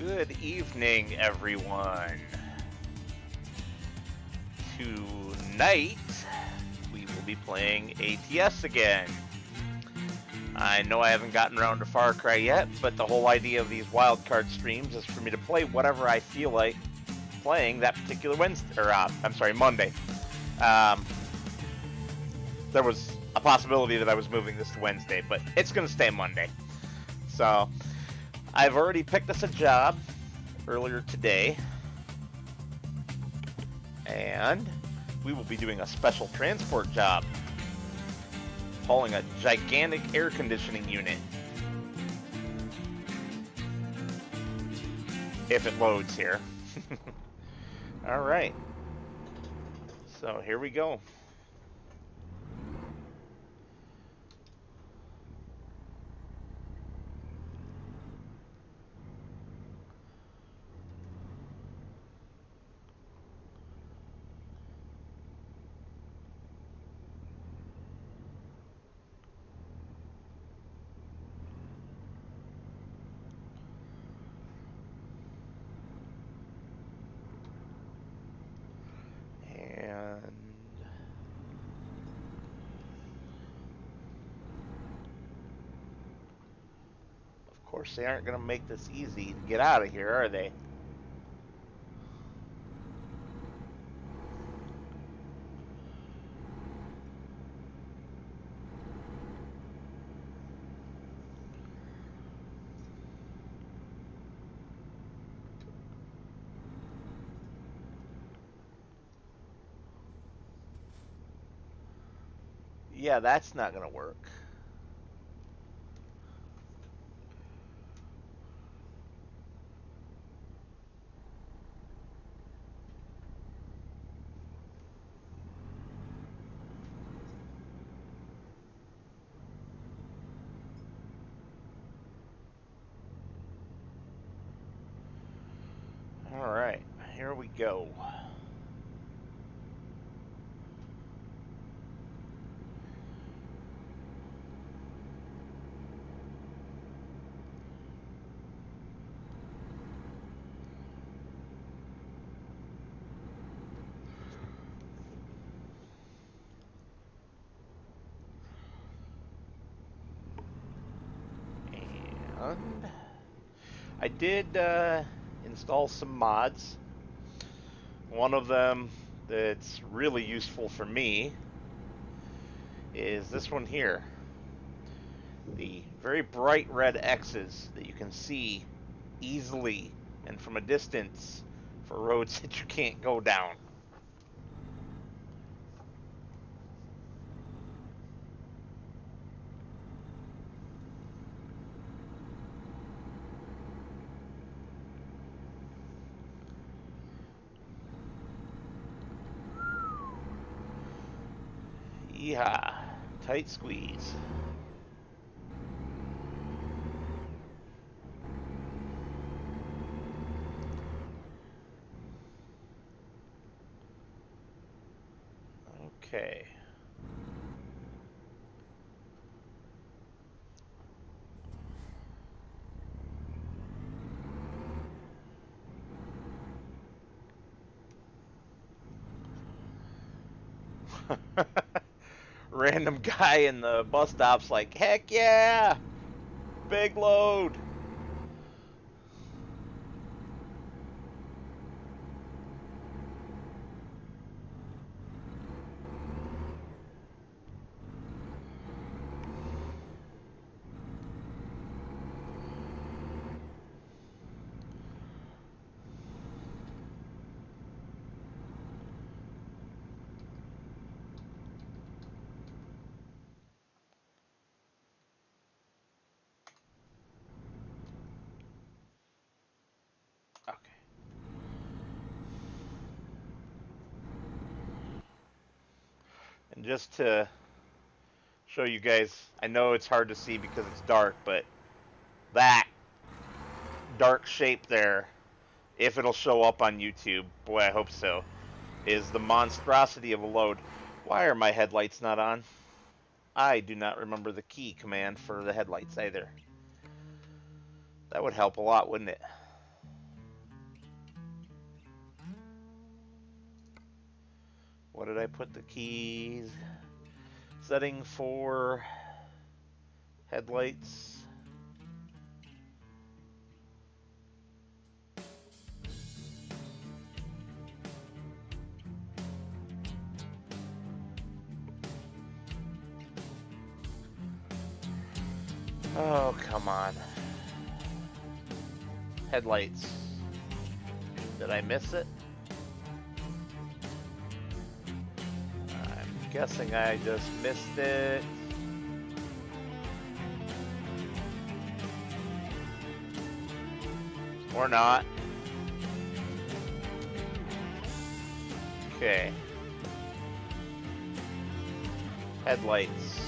Good evening, everyone. Tonight, we will be playing ATS again. I know I haven't gotten around to Far Cry yet, but the whole idea of these Wildcard streams is for me to play whatever I feel like playing that particular Wednesday, or Monday. There was a possibility that I was moving this to Wednesday, but it's going to stay Monday. So, I've already picked us a job earlier today, and we will be doing a special transport job, hauling a gigantic air conditioning unit. If it loads here. Alright. So here we go. Of course, they aren't going to make this easy to get out of here, are they? Yeah, that's not going to work. Alright, here we go. And I did install some mods. One of them that's really useful for me is this one here. The very bright red X's that you can see easily and from a distance for roads that you can't go down. Yeehaw. Tight squeeze. Okay. Random guy in the bus stop's like, heck yeah! Big load! Okay. And just to show you guys, I know it's hard to see because it's dark, but that dark shape there, if it'll show up on YouTube, boy, I hope so, is the monstrosity of a load. Why are my headlights not on? I do not remember the key command for the headlights either. That would help a lot, wouldn't it? what did I put the keys? Setting for headlights. Oh, come on. Headlights. Did I miss it? I'm guessing I just missed it. Or not. Okay. Headlights.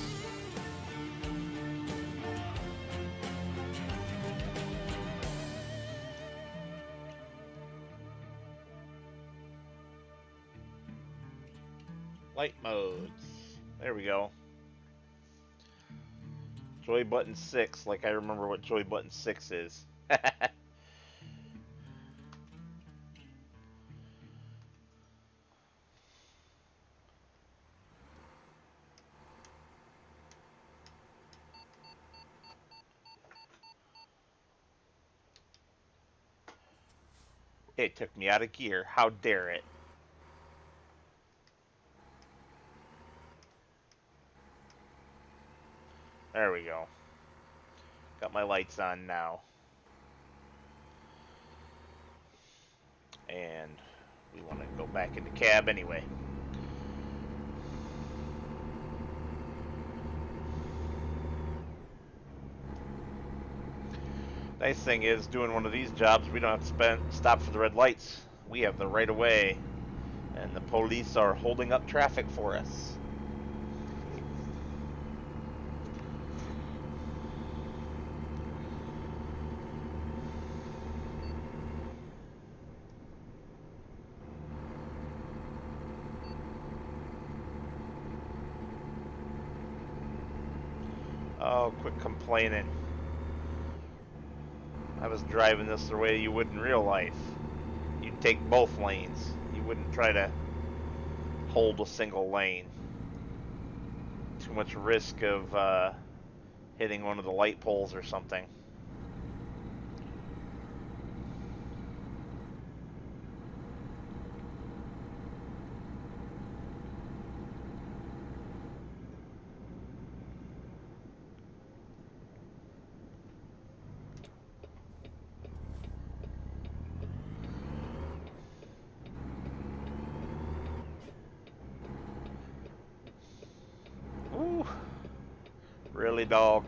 Light modes. There we go. Joy button 6, like I remember what joy button 6 is. It took me out of gear. How dare it? There we go. Got my lights on now. And we want to go back in the cab anyway. Nice thing is, doing one of these jobs, we don't have to stop for the red lights. We have the right of way, and the police are holding up traffic for us. Oh, quit complaining. I was driving this the way you would in real life. You'd take both lanes. You wouldn't try to hold a single lane. Too much risk of hitting one of the light poles or something. Ooh. Really, dog?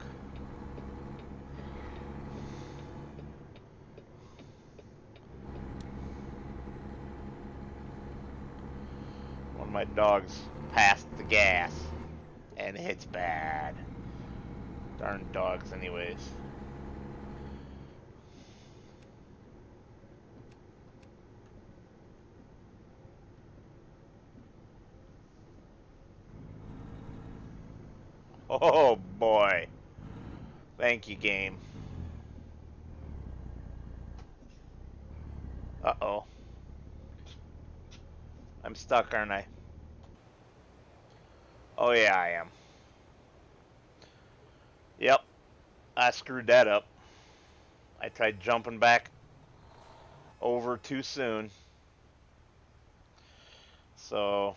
One of my dogs passed the gas, and it's bad. Darn dogs anyways. Oh boy. Thank you, game. Uh-oh. I'm stuck, aren't I? Oh yeah, I am. Yep. I screwed that up. I tried jumping back over too soon. So...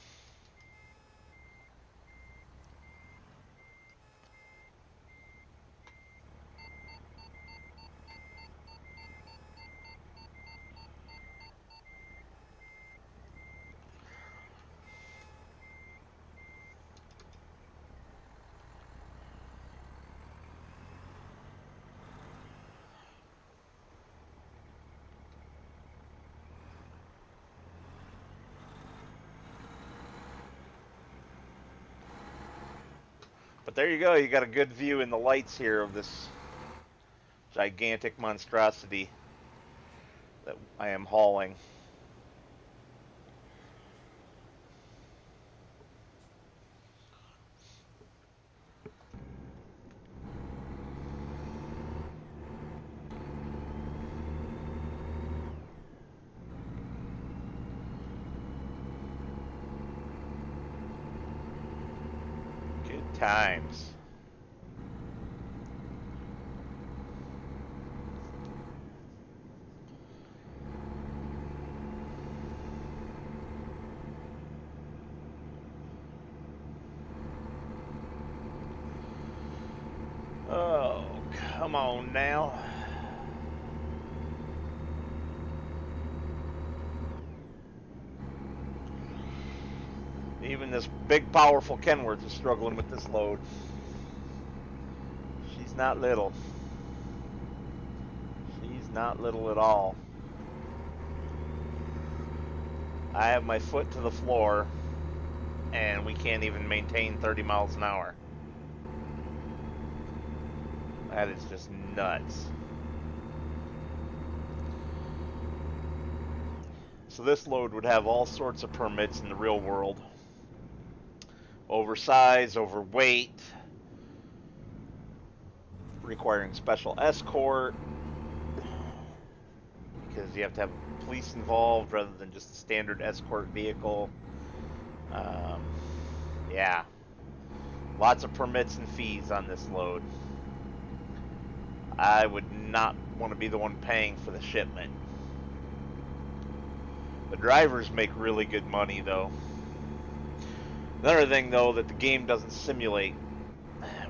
But there you go, you got a good view in the lights here of this gigantic monstrosity that I am hauling. times. Oh, come on now. Even this big, powerful Kenworth is struggling with this load. She's not little. She's not little at all. I have my foot to the floor, and we can't even maintain 30 miles an hour. That is just nuts. So this load would have all sorts of permits in the real world. Oversized, overweight, requiring special escort, because you have to have police involved rather than just a standard escort vehicle. Yeah, lots of permits and fees on this load. I would not want to be the one paying for the shipment. The drivers make really good money though. Another thing though that the game doesn't simulate,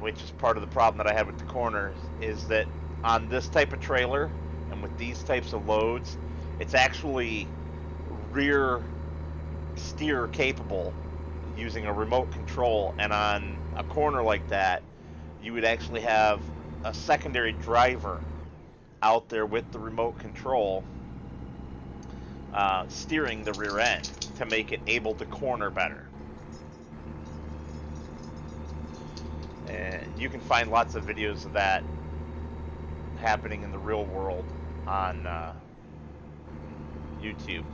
which is part of the problem that I had with the corners, is that on this type of trailer and with these types of loads, it's actually rear steer capable using a remote control, and on a corner like that you would actually have a secondary driver out there with the remote control steering the rear end to make it able to corner better. And you can find lots of videos of that happening in the real world on YouTube.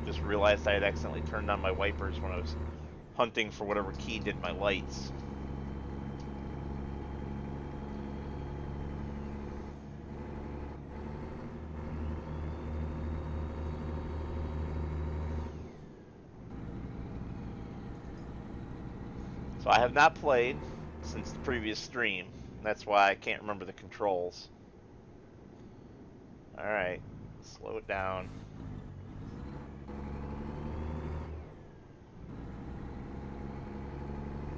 Just realized I had accidentally turned on my wipers when I was hunting for whatever key did my lights. So I have not played since the previous stream. That's why I can't remember the controls. Alright, slow it down.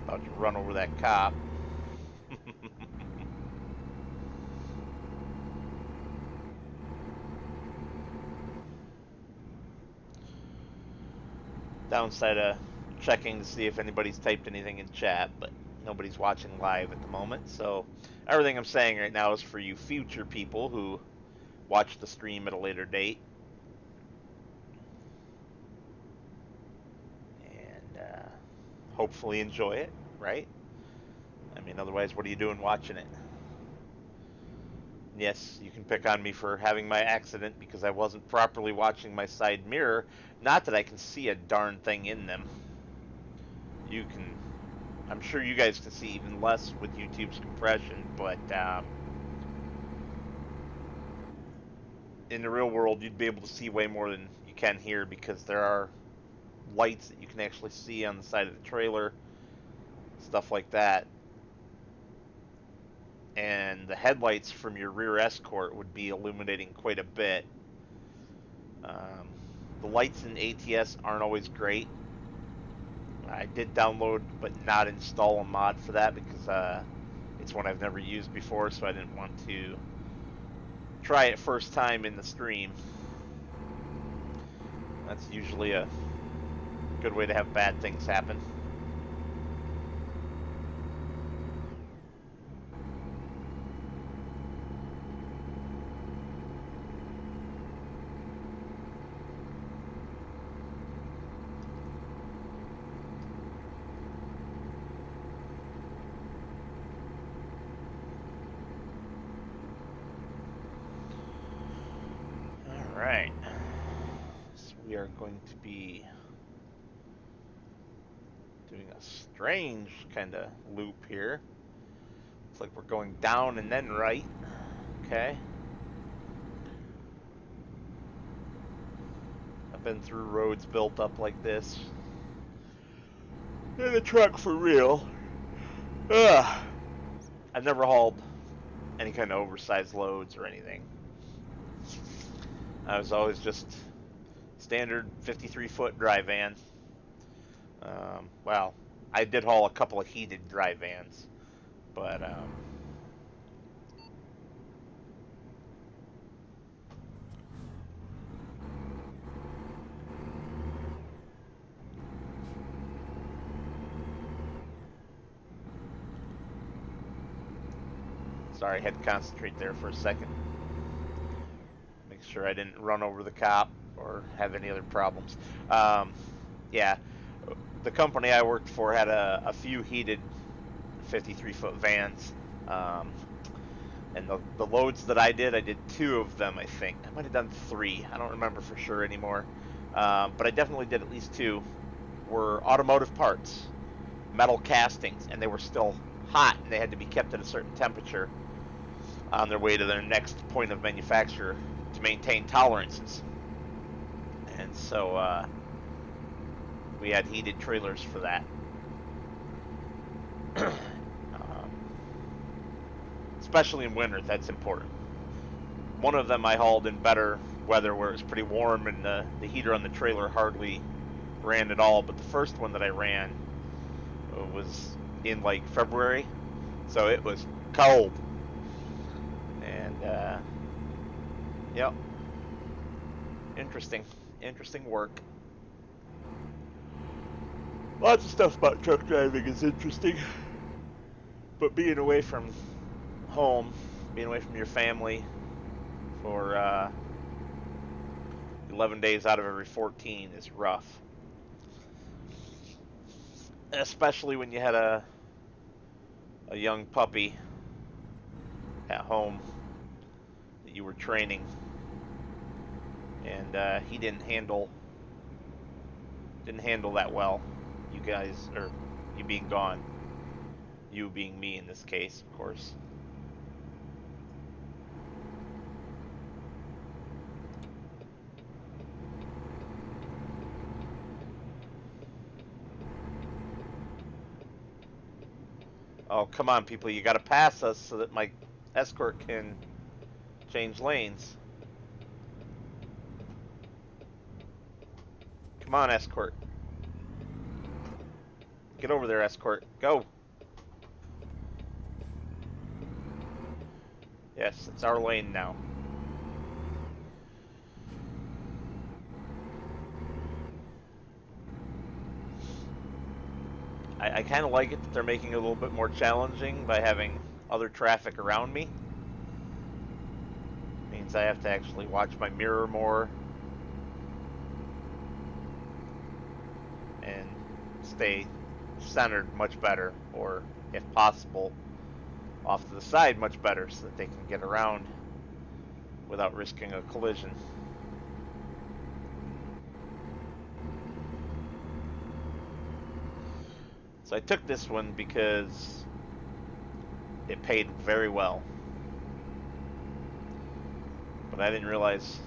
About to run over that cop. Downside of checking to see if anybody's typed anything in chat, but nobody's watching live at the moment, so everything I'm saying right now is for you future people who watch the stream at a later date. And hopefully enjoy it, right? I mean, otherwise, what are you doing watching it? Yes, you can pick on me for having my accident because I wasn't properly watching my side mirror. Not that I can see a darn thing in them. You can, I'm sure you guys can see even less with YouTube's compression, but in the real world you'd be able to see way more than you can here because there are lights that you can actually see on the side of the trailer, stuff like that. And the headlights from your rear escort would be illuminating quite a bit. The lights in ATS aren't always great. I did download but not install a mod for that because it's one I've never used before, so I didn't want to try it first time in the stream. That's usually a good way to have bad things happen. Alright, so we are going to be doing a strange kind of loop here. Looks like we're going down and then right. Okay. I've been through roads built up like this in the truck for real. Ugh. I've never hauled any kind of oversized loads or anything. I was always just standard 53-foot dry van. Well, I did haul a couple of heated dry vans, but sorry, I had to concentrate there for a second. Make sure I didn't run over the cop or have any other problems. Yeah, the company I worked for had a few heated 53-foot vans. And the loads that I did 2 of them, I think. I might have done 3. I don't remember for sure anymore. But I definitely did at least 2. Were automotive parts, metal castings, and they were still hot, and they had to be kept at a certain temperature on their way to their next point of manufacture to maintain tolerances. And so we had heated trailers for that. Especially in winter, that's important. One of them I hauled in better weather where it was pretty warm and the heater on the trailer hardly ran at all. But the first one that I ran was in like February, so it was cold. And yep, interesting work. Lots of stuff about truck driving is interesting, but being away from home, being away from your family for 11 days out of every 14 is rough. Especially when you had a young puppy at home that you were training, and he didn't handle that well. You guys, or you being gone, you being me in this case, of course. Oh, come on, people. You gotta pass us so that my escort can change lanes. Come on, escort. Get over there, escort. Go. Yes, it's our lane now. I kind of like it that they're making it a little bit more challenging by having other traffic around me. Means I have to actually watch my mirror more and stay centered much better, or if possible off to the side much better, so that they can get around without risking a collision. So I took this one because it paid very well. But I didn't realize,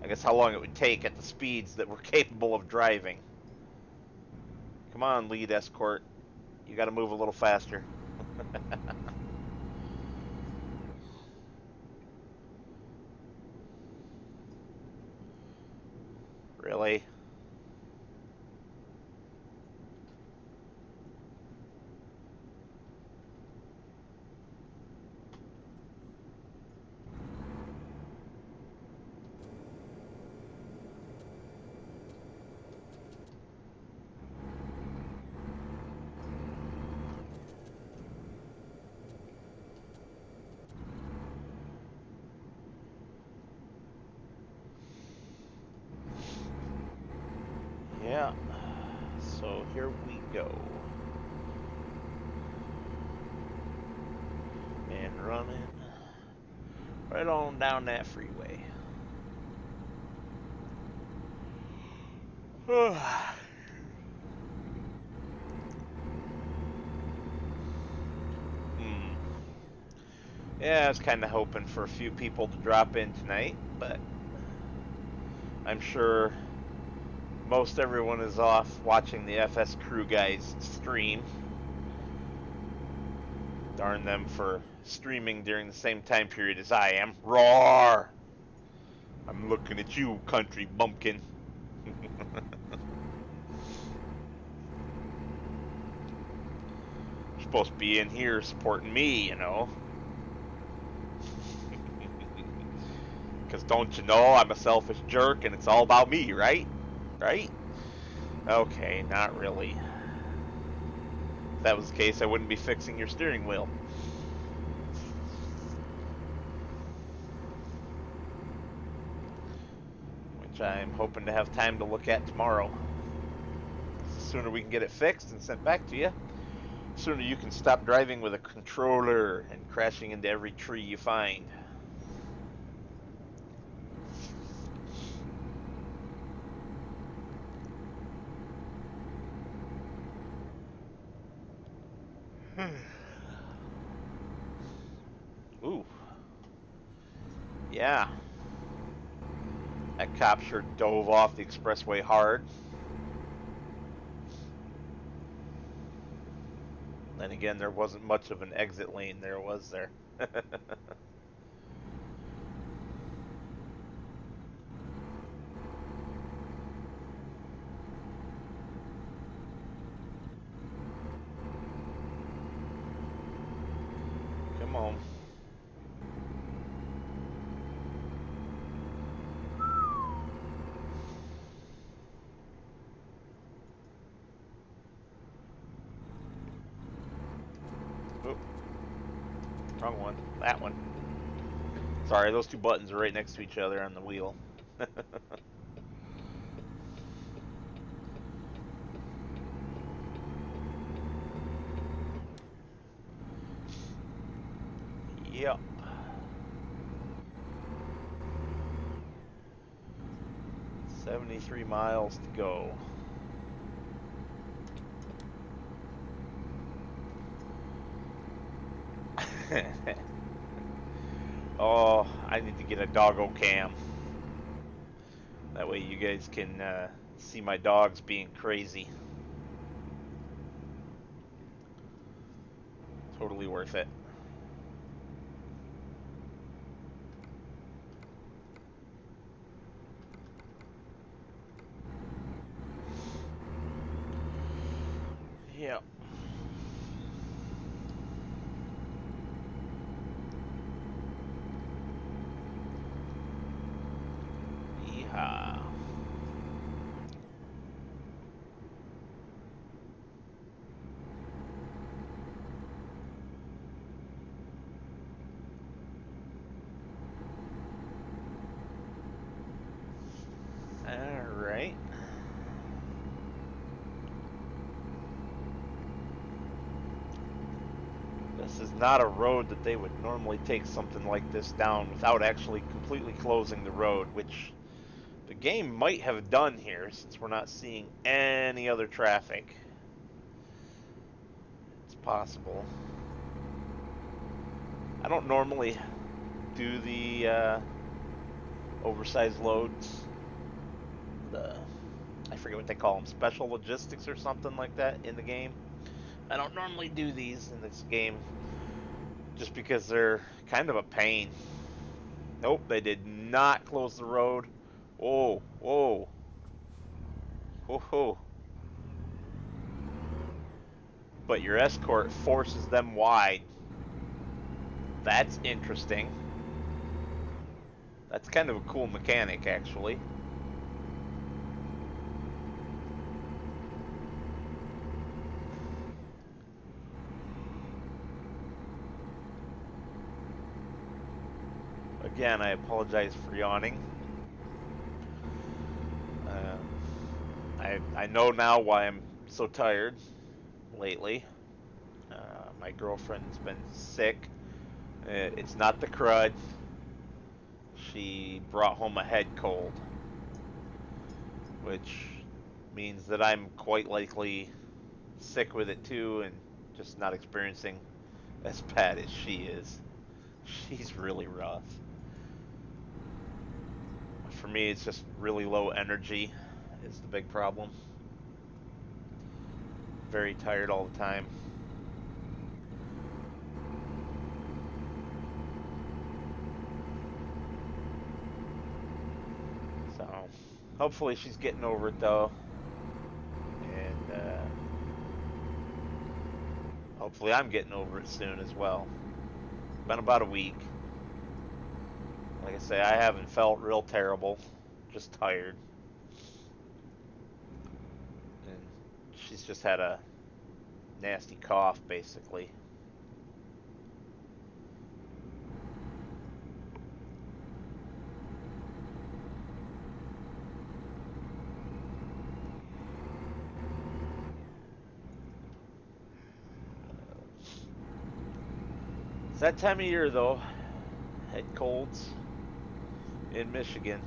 I guess, how long it would take at the speeds that we're capable of driving. Come on, lead escort. You gotta move a little faster. Really? Yeah. So here we go. And running right on down that freeway. Yeah, I was kind of hoping for a few people to drop in tonight, but I'm sure most everyone is off watching the FS Crew guys stream. Darn them for streaming during the same time period as I am. Roar! I'm looking at you, country bumpkin. You're supposed to be in here supporting me, you know. Because don't you know I'm a selfish jerk and it's all about me, right? Right? Okay, not really. If that was the case, I wouldn't be fixing your steering wheel. Which I'm hoping to have time to look at tomorrow. The sooner we can get it fixed and sent back to you, the sooner you can stop driving with a controller and crashing into every tree you find. Ooh. Yeah. That cop sure dove off the expressway hard. Then again, there wasn't much of an exit lane there, was there? Come on. Oop. Wrong one. That one. Sorry, those two buttons are right next to each other on the wheel. Yep. 73 miles to go. Oh, I need to get a doggo cam. That way you guys can see my dogs being crazy. Totally worth it. Yep. Yeehaw. Alright. This is not a road that they would normally take something like this down without actually completely closing the road, which the game might have done here since we're not seeing any other traffic. It's possible. I don't normally do the oversized loads. I forget what they call them, special logistics or something like that in the game. I don't normally do these in this game just because they're kind of a pain. Nope, they did not close the road. Whoa, whoa. Whoa, whoa. But your escort forces them wide. That's interesting. That's kind of a cool mechanic, actually. Again, I apologize for yawning. I know now why I'm so tired lately. My girlfriend's been sick. It's not the crud. She brought home a head cold, which means that I'm quite likely sick with it too and just not experiencing as bad as she is. She's really rough. For me, it's just really low energy, is the big problem. Very tired all the time. So, hopefully she's getting over it though. And hopefully I'm getting over it soon as well. Been about a week. Like I say, I haven't felt real terrible. Just tired. And she's just had a nasty cough, basically. It's that time of year, though. Head colds in Michigan.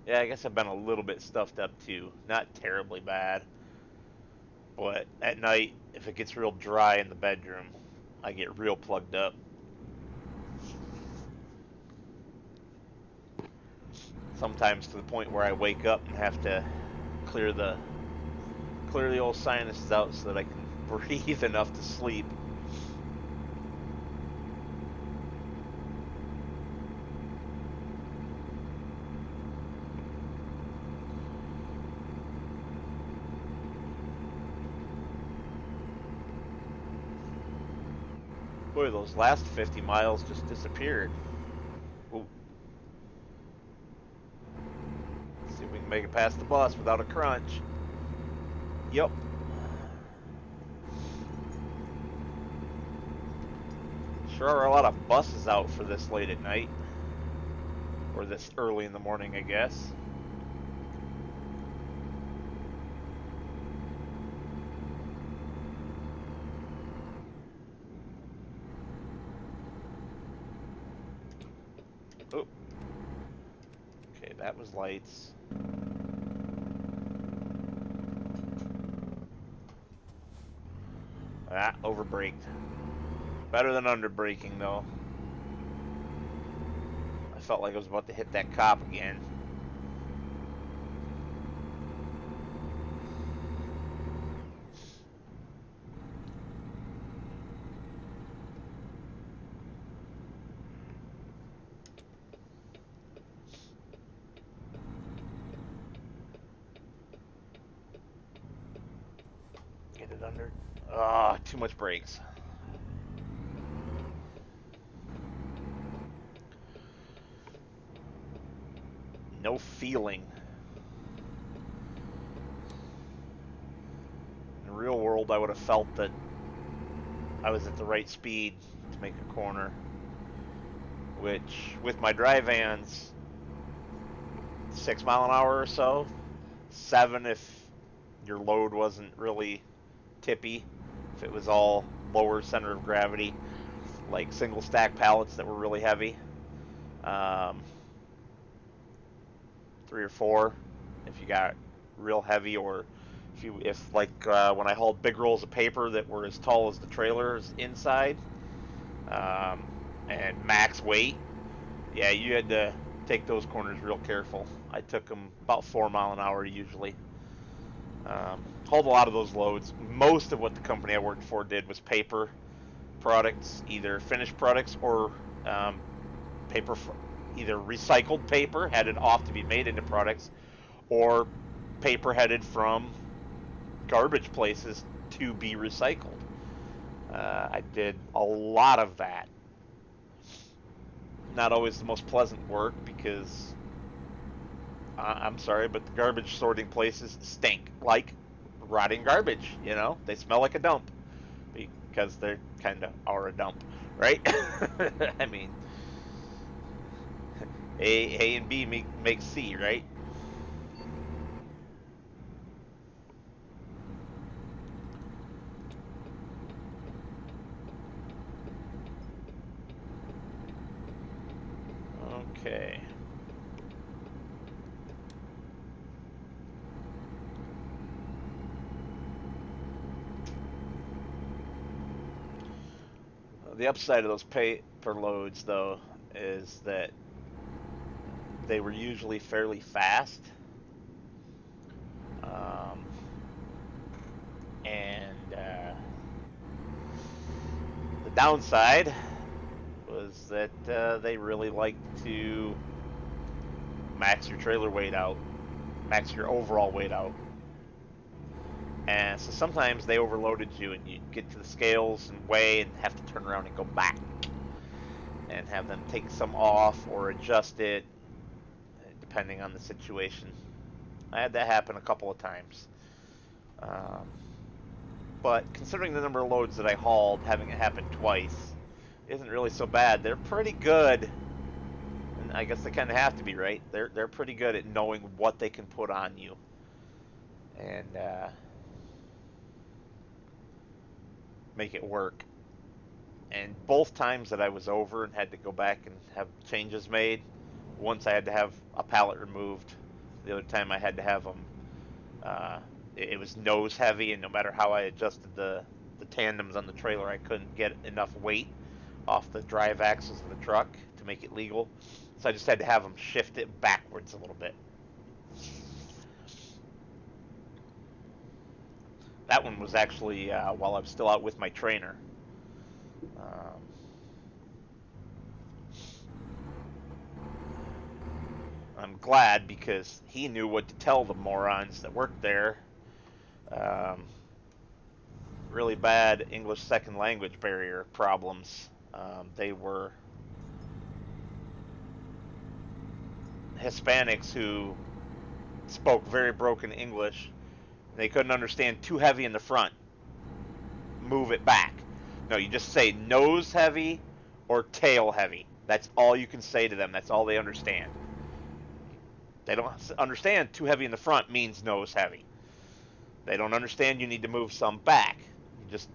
Yeah, I guess I've been a little bit stuffed up, too. Not terribly bad. But at night, if it gets real dry in the bedroom, I get real plugged up. Sometimes to the point where I wake up and have to clear the old sinuses out so that I can breathe enough to sleep. Boy, those last 50 miles just disappeared. Ooh. See if we can make it past the bus without a crunch. Yep. Sure are a lot of buses out for this late at night. Or this early in the morning, I guess. Oh. Okay, that was lights. Ah, overbraked. Better than underbraking, though. I felt like I was about to hit that cop again. Get it under. Ah, too much brakes. No feeling. In the real world, I would have felt that I was at the right speed to make a corner. Which, with my dry vans, 6 mile an hour or so. 7 if your load wasn't really tippy. If it was all lower center of gravity, like single stack pallets that were really heavy. 3 or 4 if you got real heavy, or if like when I hauled big rolls of paper that were as tall as the trailers inside, and max weight, yeah, you had to take those corners real careful. I took them about 4 mile an hour usually. Hauled a lot of those loads. Most of what the company I worked for did was paper products, either finished products or paper, either recycled paper headed off to be made into products, or paper headed from garbage places to be recycled. I did a lot of that. Not always the most pleasant work because I'm sorry, but the garbage sorting places stink like rotting garbage. You know, they smell like a dump because they kind of are a dump, right? I mean, A and B make C, right? Okay. The upside of those paper loads, though, is that they were usually fairly fast. Um, and the downside was that they really liked to max your trailer weight out, max your overall weight out. And so sometimes they overloaded you and you'd get to the scales and weigh and have to turn around and go back and have them take some off or adjust it depending on the situation. I had that happen a couple of times. But considering the number of loads that I hauled, having it happen twice isn't really so bad. They're pretty good, and I guess they kind of have to be, right? They're pretty good at knowing what they can put on you. And make it work. And both times that I was over and had to go back and have changes made, once I had to have a pallet removed, the other time I had to have them, it was nose heavy, and no matter how I adjusted the tandems on the trailer, I couldn't get enough weight off the drive axles of the truck to make it legal. So I just had to have them shift it backwards a little bit. That one was actually while I was still out with my trainer. I'm glad because he knew what to tell the morons that worked there. Really bad English second language barrier problems. They were Hispanics who spoke very broken English. They couldn't understand too heavy in the front. Move it back. No, you just say nose heavy or tail heavy. That's all you can say to them. That's all they understand. They don't understand too heavy in the front means nose heavy. They don't understand you need to move some back. Just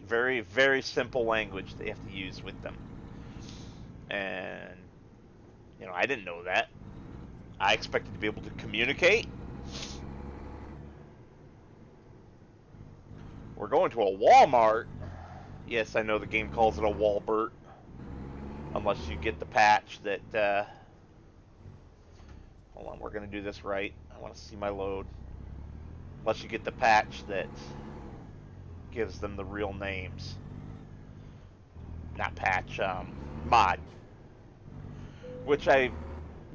very, very simple language they have to use with them. And, you know, I didn't know that. I expected to be able to communicate. We're going to a Walmart. Yes, I know the game calls it a Walbert. Unless you get the patch that... hold on, we're going to do this right. I want to see my load. Unless you get the patch that gives them the real names. Not patch, mod. Which I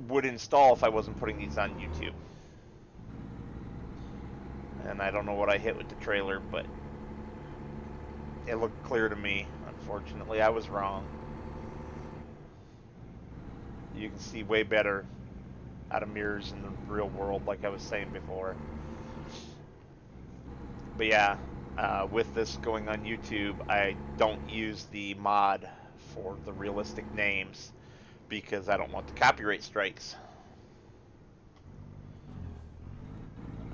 would install if I wasn't putting these on YouTube. And I don't know what I hit with the trailer, but it looked clear to me. Unfortunately, I was wrong. You can see way better out of mirrors in the real world, like I was saying before. But yeah, with this going on YouTube, I don't use the mod for the realistic names because I don't want the copyright strikes.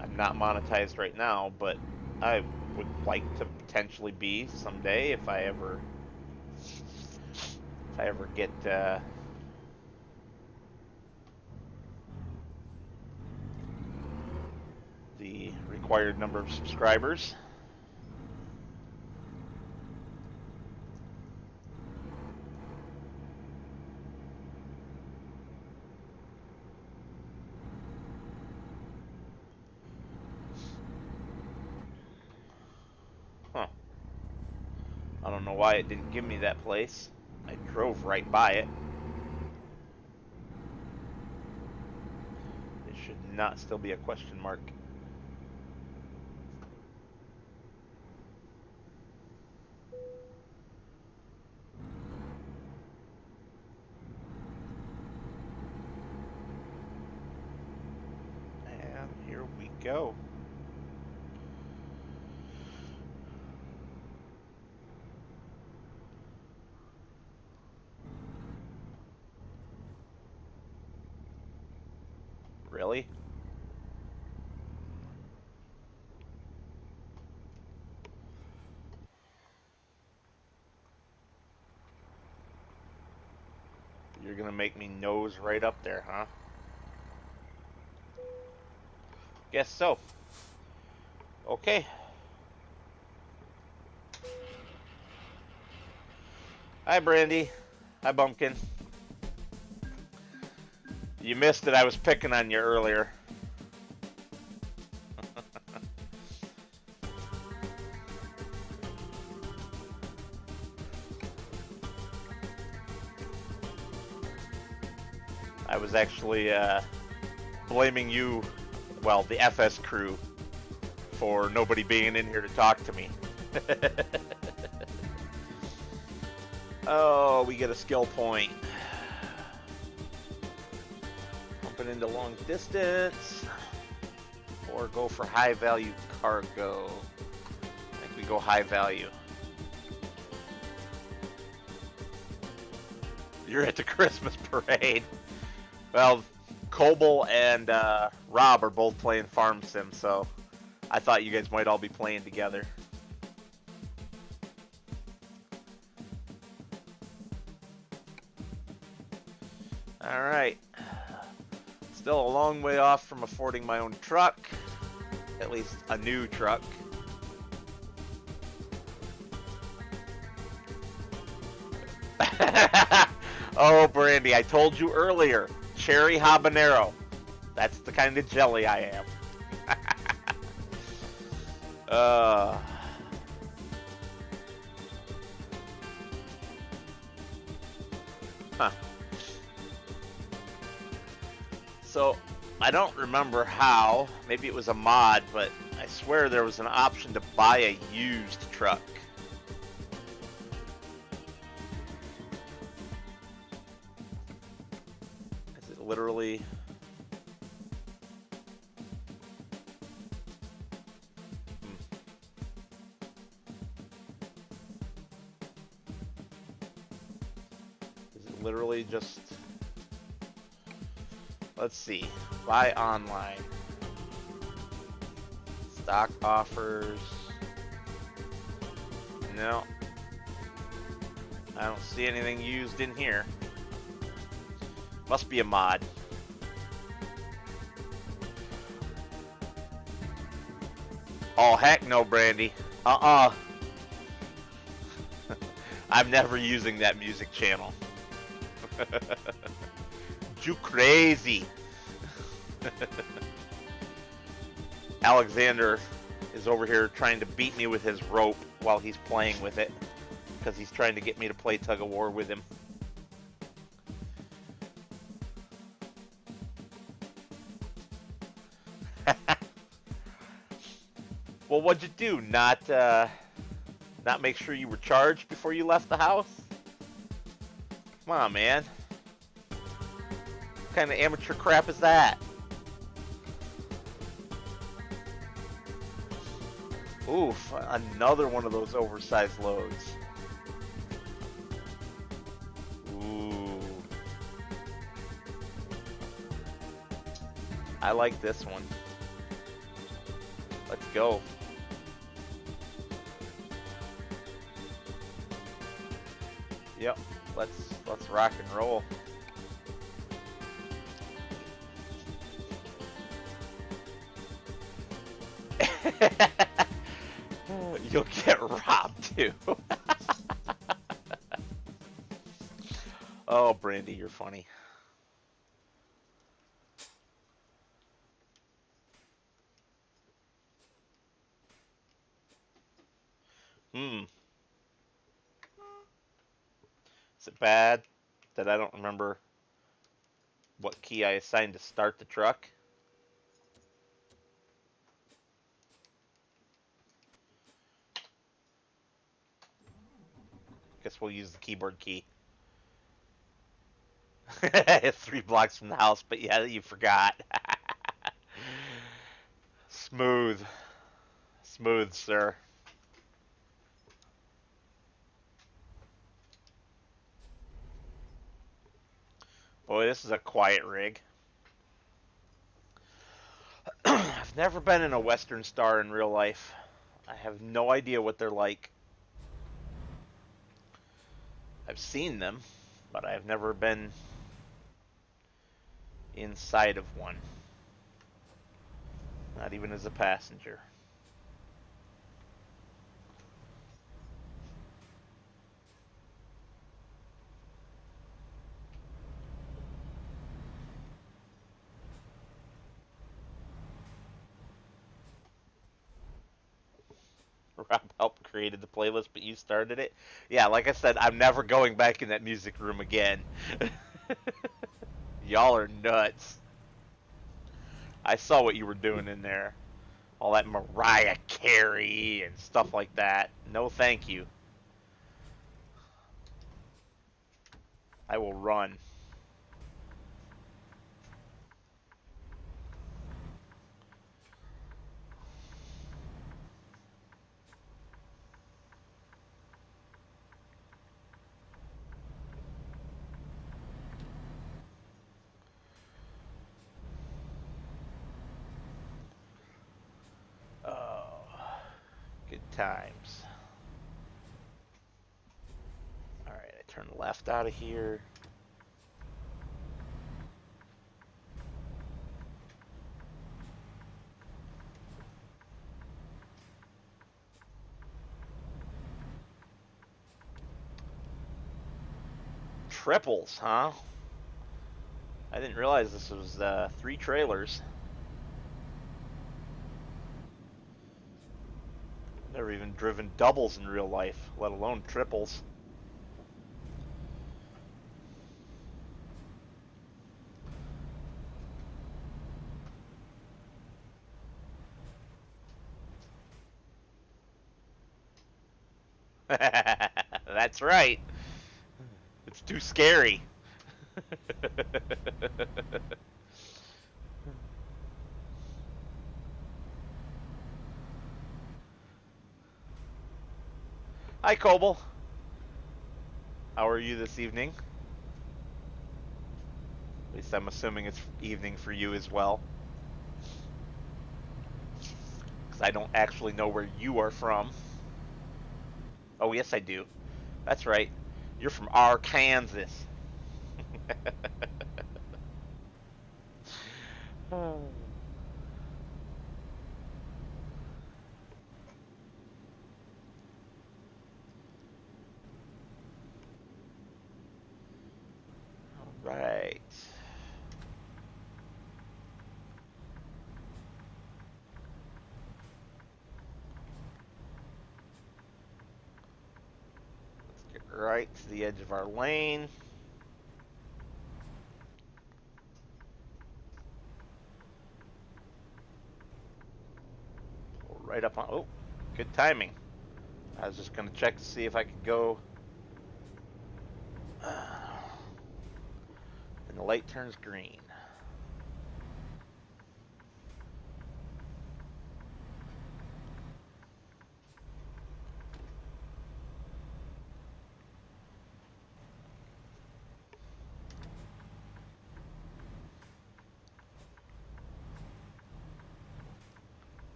I'm not monetized right now, but I would like to potentially be someday if I ever get the required number of subscribers. Huh. I don't know why it didn't give me that place. I drove right by it. It should not still be a question mark. And here we go. Really? You're gonna make me nose right up there, huh? Guess so. Okay. Hi, Brandy. Hi, Bumpkin. You missed it. I was picking on you earlier. I was actually blaming you, well, the FS crew, for nobody being in here to talk to me. Oh, we get a skill point. Pumping into long distance. Or go for high value cargo. I think we go high value. You're at the Christmas parade. Well, Coble and Rob are both playing Farm Sim, so I thought you guys might all be playing together. Alright. Still a long way off from affording my own truck. At least a new truck. Oh, Brandy, I told you earlier. Cherry habanero. That's the kind of jelly I am. Huh. So, I don't remember how. Maybe it was a mod, but I swear there was an option to buy a used truck. Is it literally... literally just, let's see, buy online, stock offers, no, I don't see anything used in here, must be a mod. Oh heck no, Brandy, I'm never using that music channel. You crazy. Alexander is over here trying to beat me with his rope while he's playing with it because he's trying to get me to play tug of war with him. Well, what'd you do? Not make sure you were charged before you left the house? Come on, man. What kind of amateur crap is that? Oof, another one of those oversized loads. Ooh. I like this one. Let's go. Yep. Let's rock and roll. You'll get robbed too. Oh, Brandy, you're funny. Is it bad that I don't remember what key I assigned to start the truck? Guess we'll use the keyboard key. It's 3 blocks from the house, but yeah, you forgot. Smooth. Smooth, sir. Boy, this is a quiet rig. I've never been in a Western Star in real life. I have no idea what they're like. I've seen them, but I've never been inside of one. Not even as a passenger. Rob helped created the playlist, but you started it. Yeah, like I said, I'm never going back in that music room again. Y'all are nuts. I saw what you were doing in there. All that Mariah Carey and stuff like that. No, thank you. I will run. Oh, good times. Alright, I turn left out of here. Triples, huh? I didn't realize this was 3 trailers. Never even driven doubles in real life, let alone triples. That's right. It's too scary. Hi, Coble. How are you this evening? At least I'm assuming it's evening for you as well. Because I don't actually know where you are from. Oh, yes, I do. That's right. You're from Arkansas. All right. Let's get right to the edge of our lane. Pull right up on. Oh, good timing. I was just going to check to see if I could go. And the light turns green.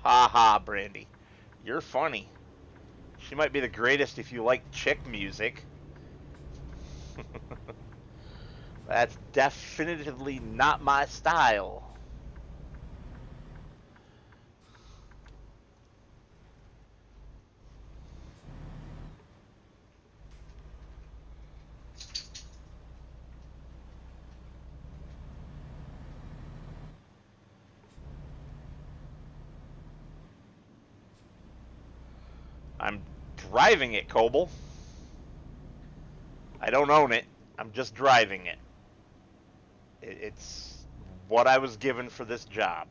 Ha ha, Brandy. You're funny. She might be the greatest if you like chick music. That's definitively not my style. I'm driving it, Coble. I don't own it. I'm just driving it. It's what I was given for this job.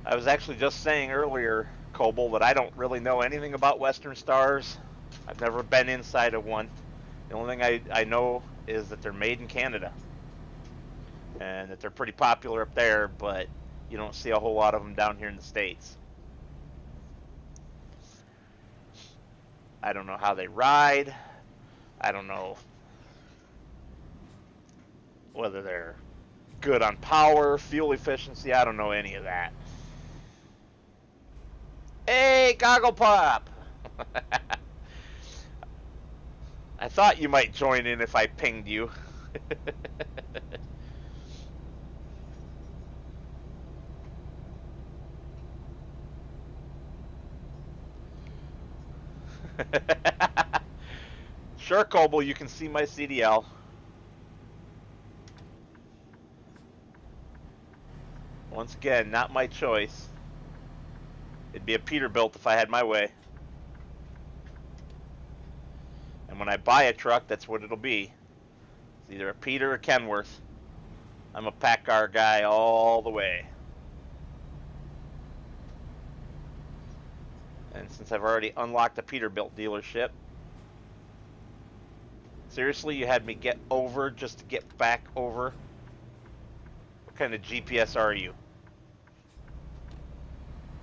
I was actually just saying earlier, Coble, that I don't really know anything about Western Stars. I've never been inside of one. The only thing I know is that they're made in Canada. And that they're pretty popular up there, but you don't see a whole lot of them down here in the States. I don't know how they ride. I don't know whether they're good on power, fuel efficiency. I don't know any of that. Hey, Goggle Pop! I thought you might join in if I pinged you. Sure, Coble, you can see my CDL. Once again, not my choice. It'd be a Peterbilt if I had my way. And when I buy a truck, that's what it'll be. It's either a Peter or Kenworth. I'm a PACCAR guy all the way. And since I've already unlocked a Peterbilt dealership, seriously, you had me get over just to get back over? What kind of GPS are you?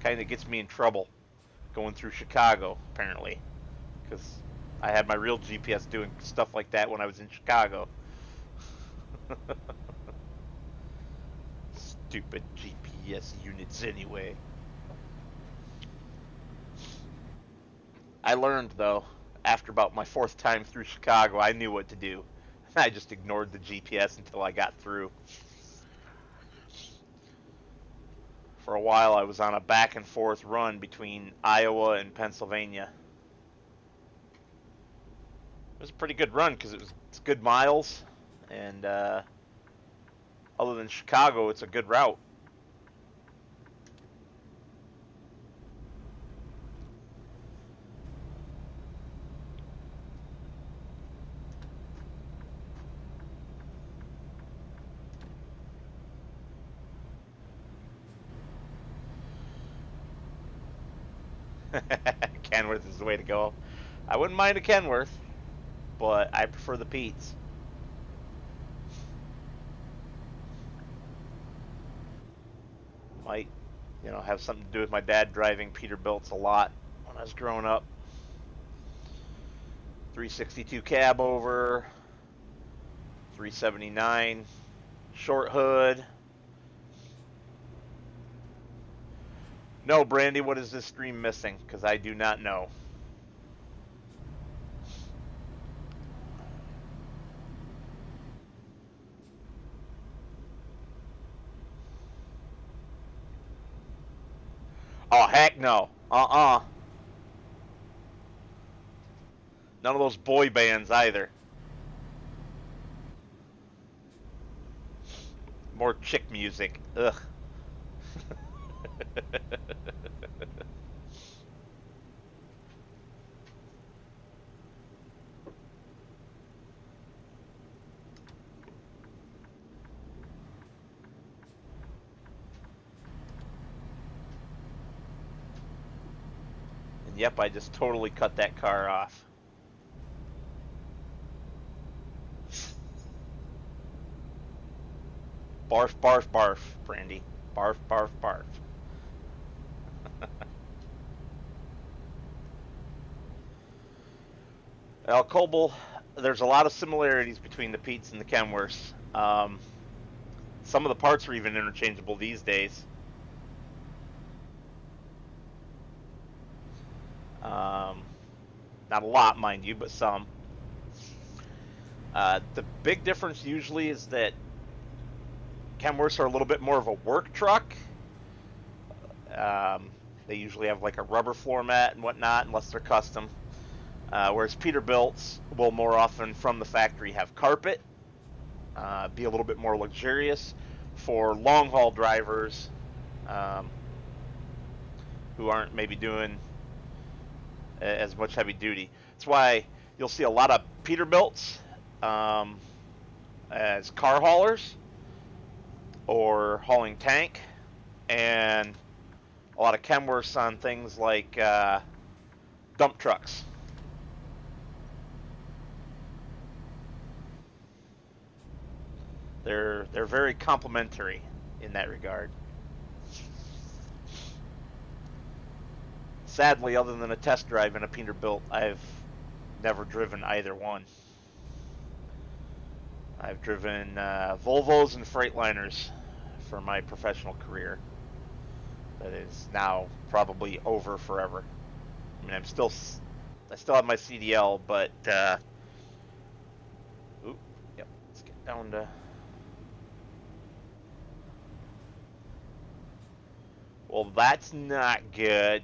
Kind of gets me in trouble going through Chicago, apparently. Because I had my real GPS doing stuff like that when I was in Chicago. Stupid GPS units anyway. I learned, though, after about my 4th time through Chicago, I knew what to do. I just ignored the GPS until I got through. For a while, I was on a back and forth run between Iowa and Pennsylvania. It was a pretty good run because it's good miles, and other than Chicago, it's a good route. Kenworth is the way to go. I wouldn't mind a Kenworth, but I prefer the Pete's. Might, have something to do with my dad driving Peterbilts a lot when I was growing up. 362 cab over, 379 short hood. No, Brandy, what is this stream missing? Because I do not know. Oh, heck no. None of those boy bands either. More chick music. Ugh. And yep, I just totally cut that car off. Barf, barf, barf, Brandy. Barf, barf, barf. Well, Coble, there's a lot of similarities between the Pete's and the Kenworths. Some of the parts are even interchangeable these days. Not a lot, mind you, but some. The big difference usually is that Kenworths are a little bit more of a work truck. They usually have like a rubber floor mat and whatnot, unless they're custom. Whereas Peterbilts will more often from the factory have carpet, be a little bit more luxurious for long haul drivers who aren't maybe doing as much heavy duty. That's why you'll see a lot of Peterbilts as car haulers or hauling tank, and a lot of Kenworths on things like dump trucks. They're very complementary in that regard. Sadly, other than a test drive in a Peterbilt, I've never driven either one. I've driven Volvos and Freightliners for my professional career. That is now probably over forever. I mean, I still have my CDL, but ooh, yep. Let's get down to. Well, that's not good.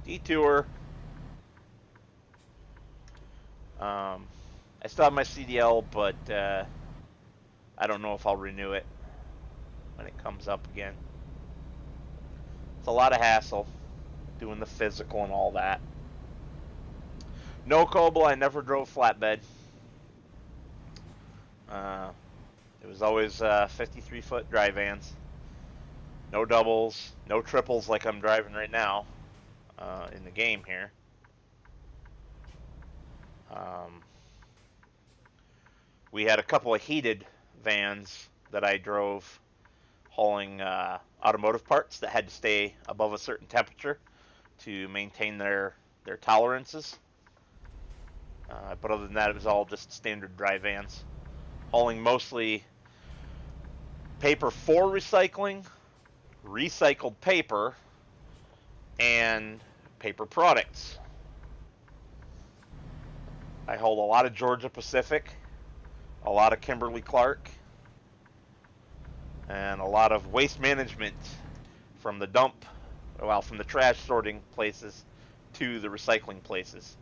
Detour. I still have my CDL, but I don't know if I'll renew it when it comes up again. It's a lot of hassle doing the physical and all that. No Cobble, I never drove flatbed. It was always 53-foot dry vans. No doubles, no triples like I'm driving right now in the game here. We had a couple of heated vans that I drove hauling automotive parts that had to stay above a certain temperature to maintain their tolerances. But other than that, it was all just standard dry vans. Hauling mostly paper for recycling, recycled paper, and paper products. I hauled a lot of Georgia Pacific, a lot of Kimberly-Clark, and a lot of waste management from the dump, well, from the trash sorting places to the recycling places.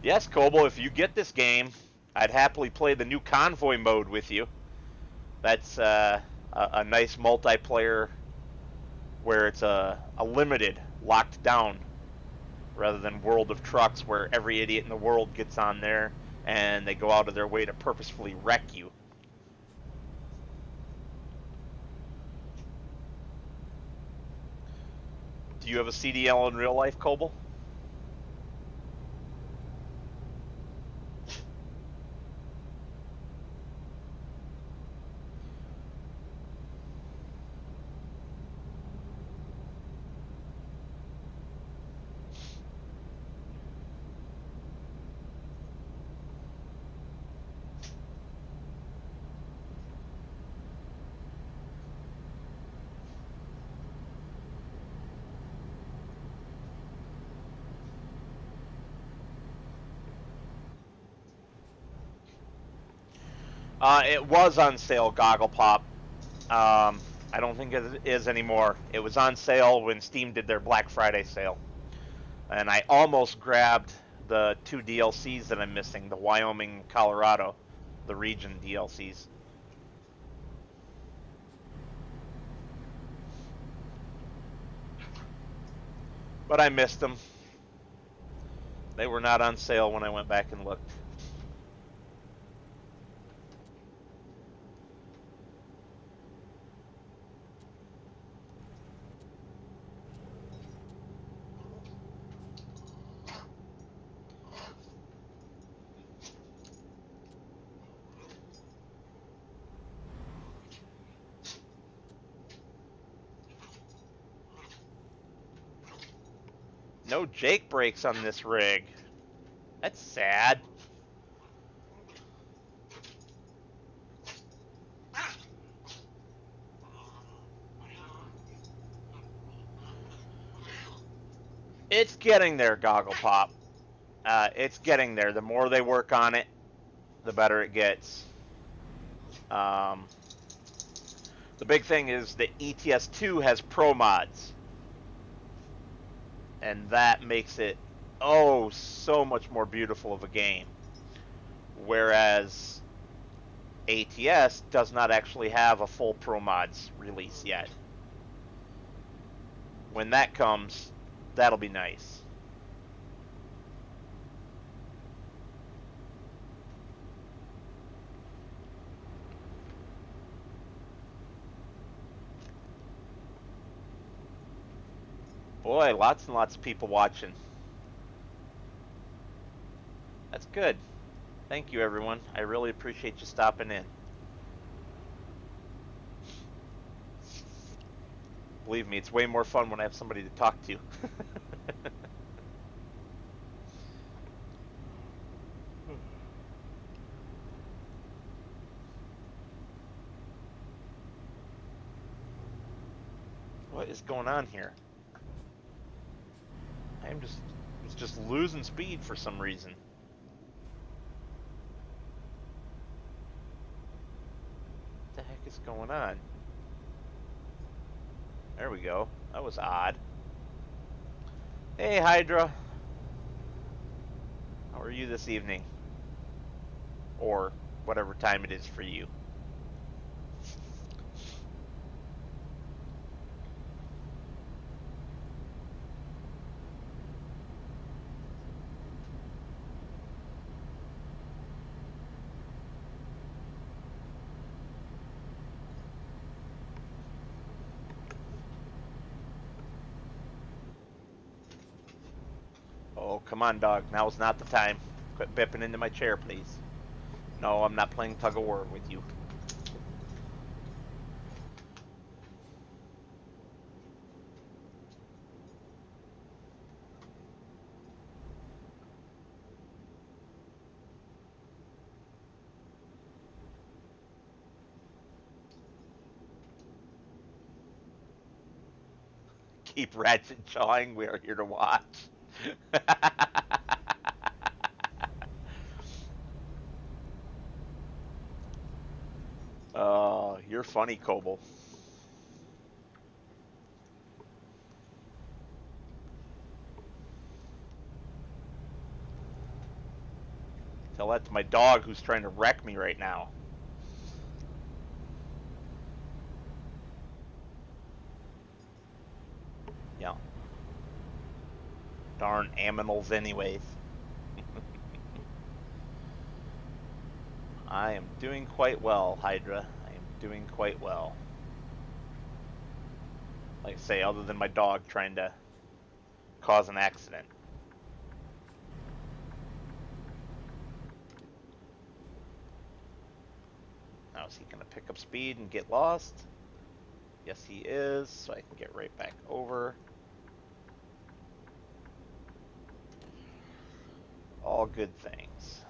Yes, Coble, if you get this game, I'd happily play the new convoy mode with you. That's a nice multiplayer where it's a limited, locked down, rather than World of Trucks where every idiot in the world gets on there and they go out of their way to purposefully wreck you. Do you have a CDL in real life, Coble? It was on sale, Goggle Pop. I don't think it is anymore. It was on sale when Steam did their Black Friday sale. And I almost grabbed the 2 DLCs that I'm missing, the Wyoming, Colorado, the region DLCs. But I missed them. They were not on sale when I went back and looked. No Jake brakes on this rig. That's sad. It's getting there, Goggle Pop. It's getting there. The more they work on it, the better it gets. The big thing is that ETS2 has pro mods. And that makes it, oh, so much more beautiful of a game. Whereas ATS does not actually have a full pro mods release yet. When that comes, that'll be nice. Boy, lots and lots of people watching. That's good. Thank you, everyone. I really appreciate you stopping in. Believe me, it's way more fun when I have somebody to talk to. What is going on here? It's just losing speed for some reason. What the heck is is going on? There we go. That was odd. Hey, Hydra. How are you this evening? Or whatever time it is for you. Oh, come on, dog. Now's not the time. Quit bipping into my chair, please. No, I'm not playing tug of war with you. Keep ratchet jawing. We are here to watch. Oh, you're funny, Kobo. Tell that to my dog who's trying to wreck me right now. Yeah. Darn aminals anyways. I am doing quite well, Hydra. I am doing quite well. Like I say, other than my dog trying to cause an accident. Now, is he going to pick up speed and get lost? Yes, he is, so I can get right back over. All good things.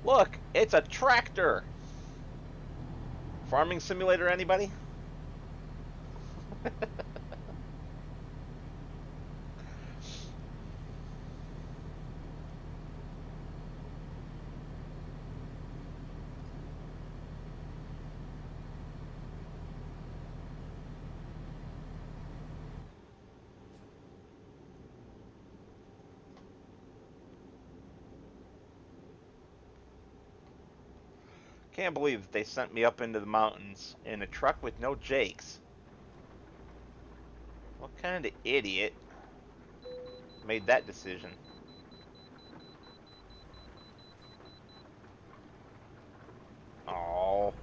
Look, it's a tractor! Farming simulator, anybody? Can't believe that they sent me up into the mountains in a truck with no jakes. What kind of idiot made that decision? Oh.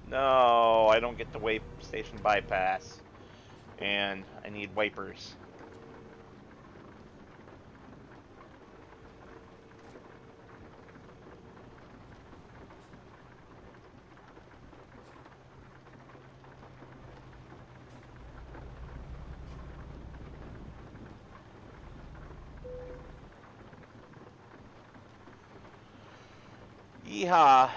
No, I don't get the way station bypass. And I need wipers. Yeehaw.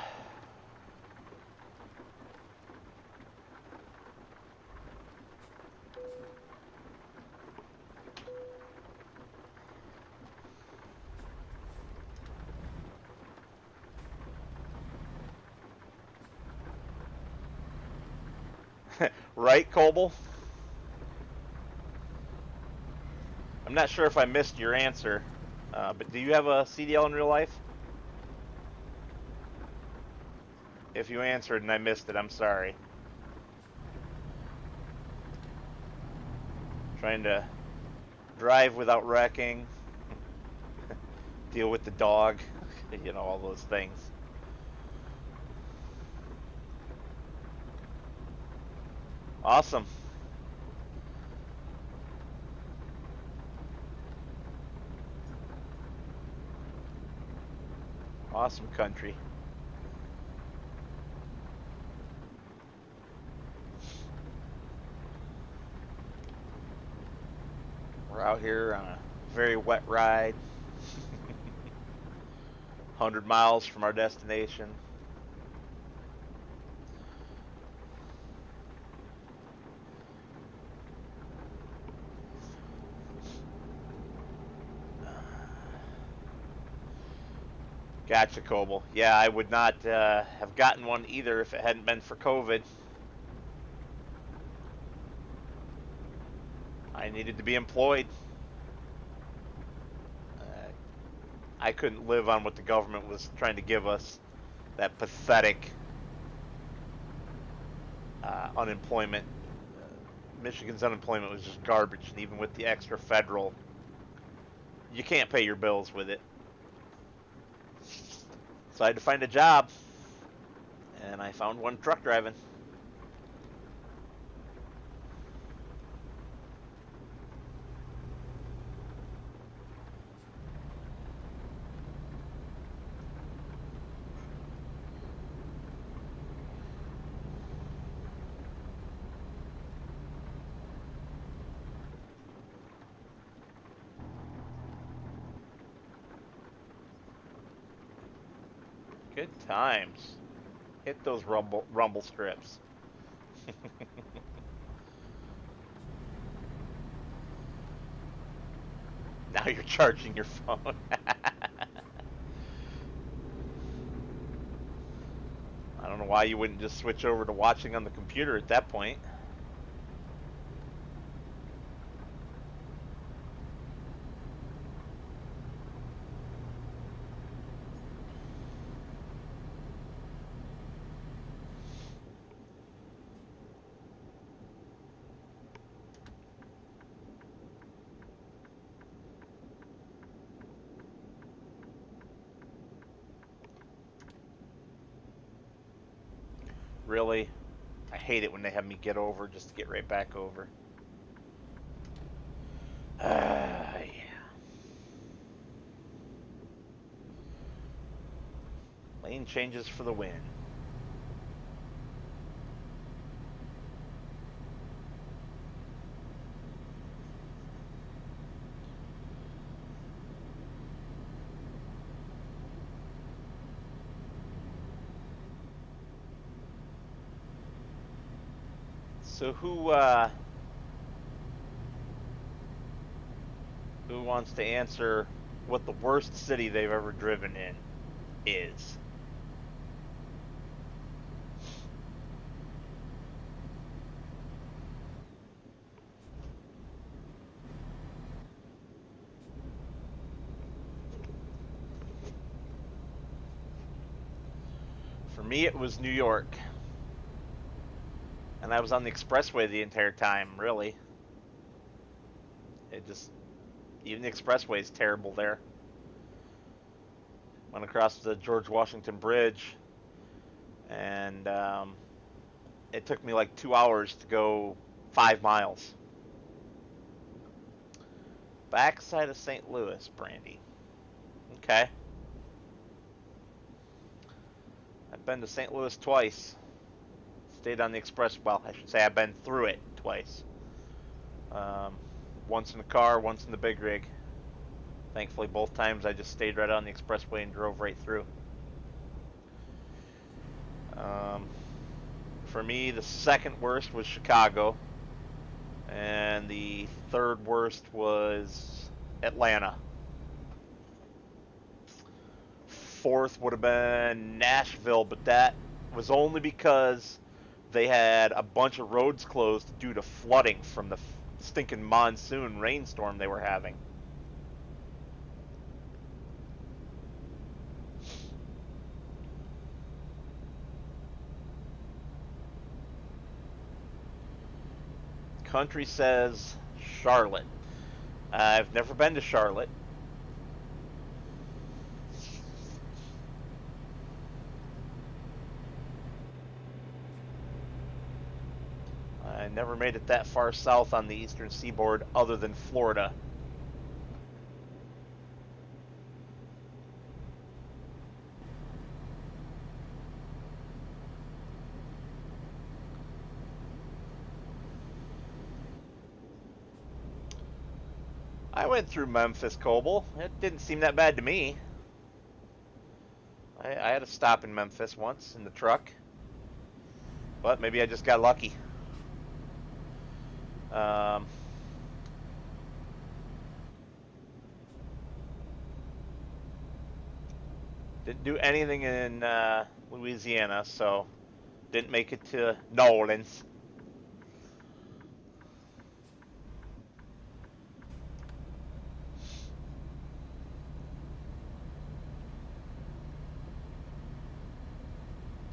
Right, Coble? I'm not sure if I missed your answer, but do you have a CDL in real life? If you answered and I missed it, I'm sorry. Trying to drive without wrecking, deal with the dog, you know, all those things. Awesome. Awesome country. We're out here on a very wet ride. 100 miles from our destination. Gotcha, Coble. Yeah, I would not have gotten one either if it hadn't been for COVID. I needed to be employed. I couldn't live on what the government was trying to give us. That pathetic unemployment. Michigan's unemployment was just garbage, and even with the extra federal, you can't pay your bills with it. So I had to find a job, and I found one truck driving. Good times. Hit those rumble strips. Now you're charging your phone. I don't know why you wouldn't just switch over to watching on the computer at that point. Really? I hate it when they have me get over just to get right back over. Yeah. Lane changes for the win. So who wants to answer what the worst city they've ever driven in is? For me, it was New York. And I was on the expressway the entire time, really. It just... Even the expressway is terrible there. Went across the George Washington Bridge, and it took me like 2 hours to go 5 miles. Backside of St. Louis, Brandy. Okay. I've been to St. Louis twice. Stayed on the express. Well, I should say I've been through it twice. Once in the car, once in the big rig. Thankfully, both times I just stayed right on the expressway and drove right through. For me, the second worst was Chicago. And the third worst was Atlanta. Fourth would have been Nashville, but that was only because they had a bunch of roads closed due to flooding from the stinking monsoon rainstorm they were having. Country says Charlotte. I've never been to Charlotte. I never made it that far south on the eastern seaboard other than Florida. I went through Memphis, Coble. It didn't seem that bad to me. I had a stop in Memphis once in the truck. But maybe I just got lucky. Didn't do anything in Louisiana, so didn't make it to New Orleans.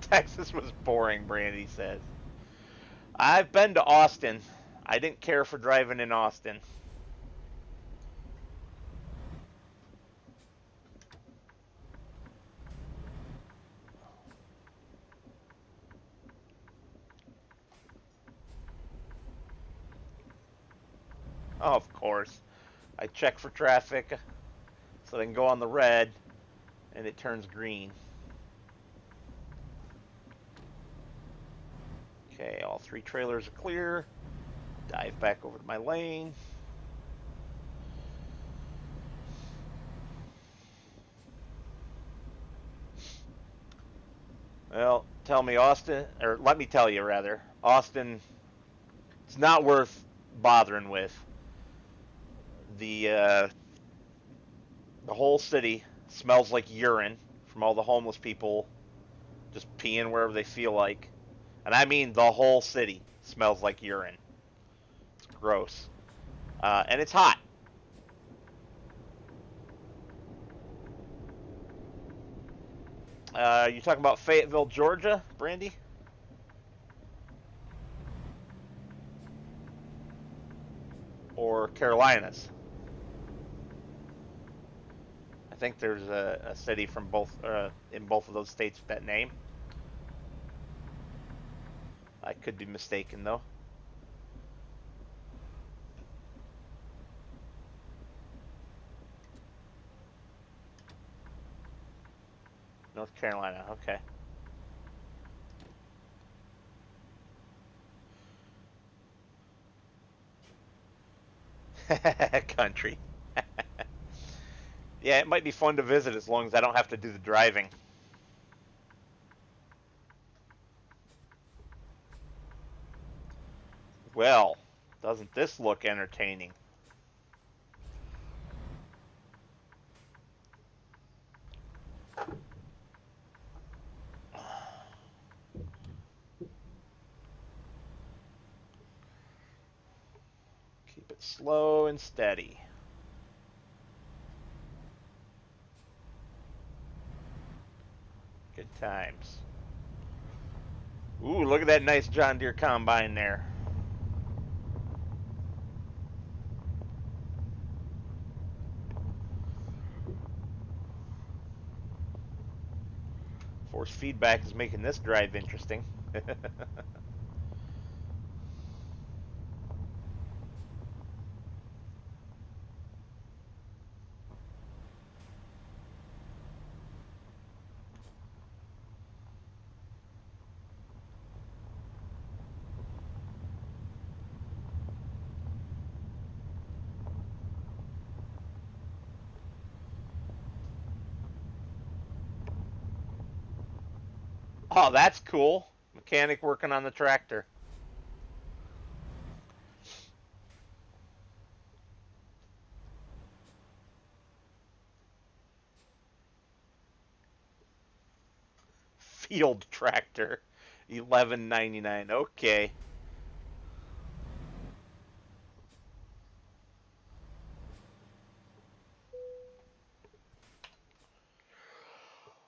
Texas was boring, Brandy says. I've been to Austin. I didn't care for driving in Austin. Oh, of course. I check for traffic so they can go on the red, and it turns green. Okay, all 3 trailers are clear. Dive back over to my lane. Well, tell me, Austin, or let me tell you rather, Austin, it's not worth bothering with. The whole city smells like urine from all the homeless people just peeing wherever they feel like. And I mean the whole city smells like urine. It's gross. And it's hot. You talking about Fayetteville, Georgia, Brandy? Or Carolinas? I think there's a city from both in both of those states with that name. I could be mistaken though. North Carolina, okay. Country. Yeah, it might be fun to visit as long as I don't have to do the driving. Well, doesn't this look entertaining? Keep it slow and steady. Good times. Ooh, look at that nice John Deere combine there. Force feedback is making this drive interesting. Oh, that's cool. Mechanic working on the tractor. Field tractor. $11.99. Okay.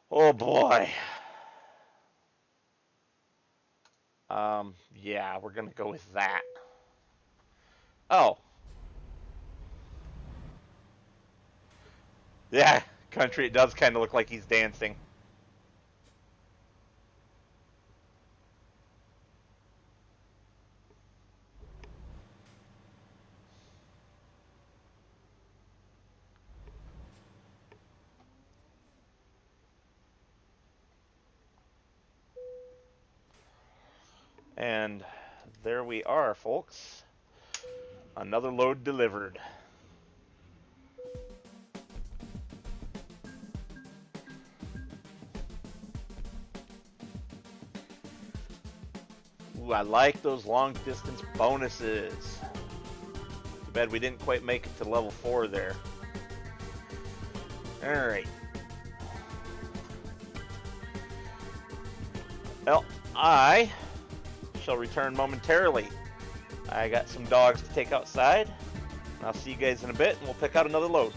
Oh boy. Yeah, we're gonna go with that. Oh. Yeah, country, it does kind of look like he's dancing. And there we are, folks. Another load delivered. Ooh, I like those long distance bonuses. Too bad we didn't quite make it to level 4 there. Alright. Well, I shall return momentarily. I got some dogs to take outside. I'll see you guys in a bit, and we'll pick out another load.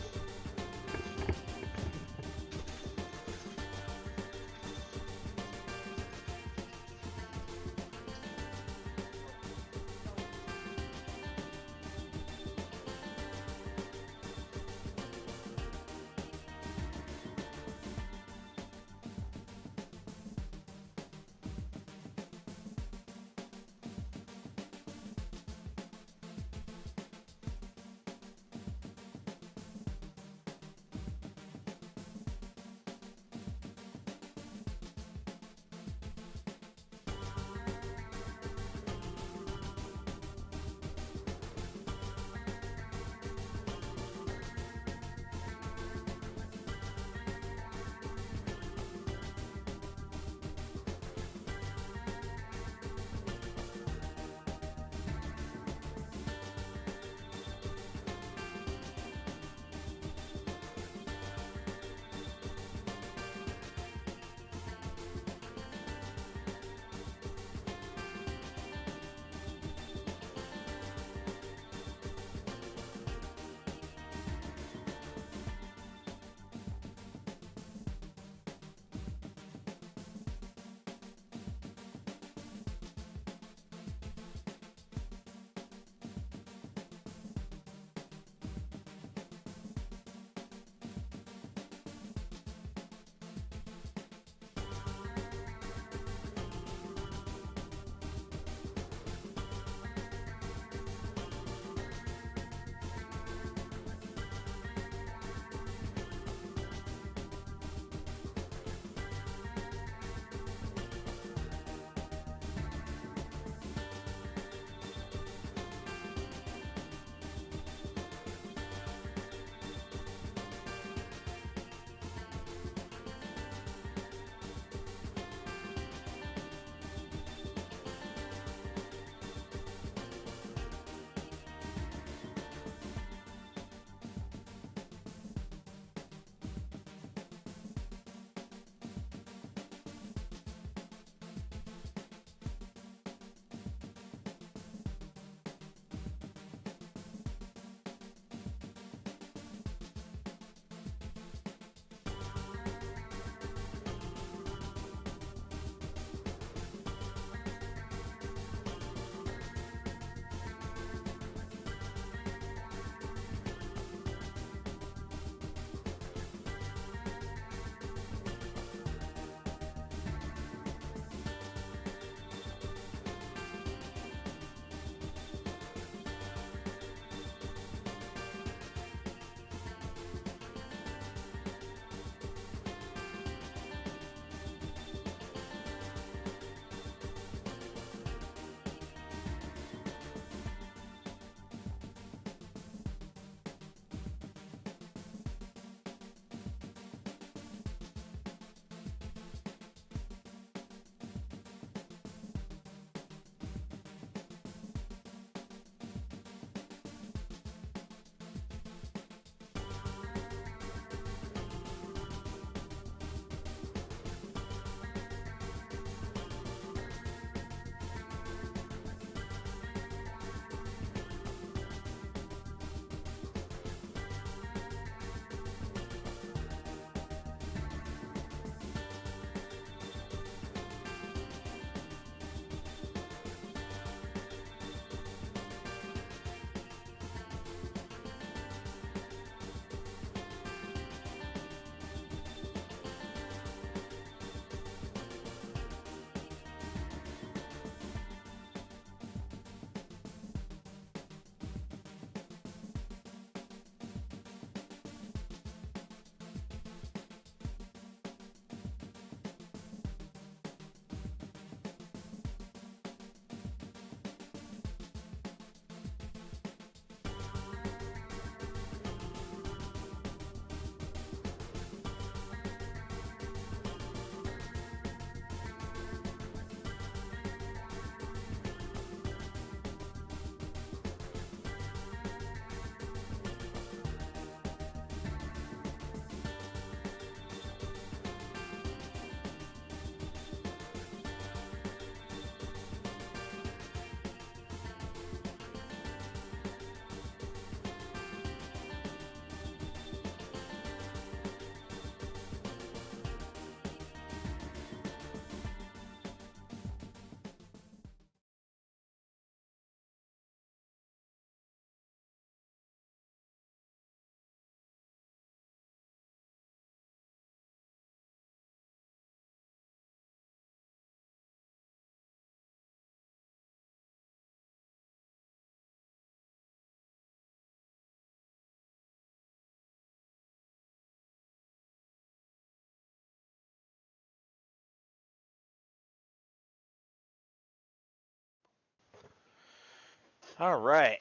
All right.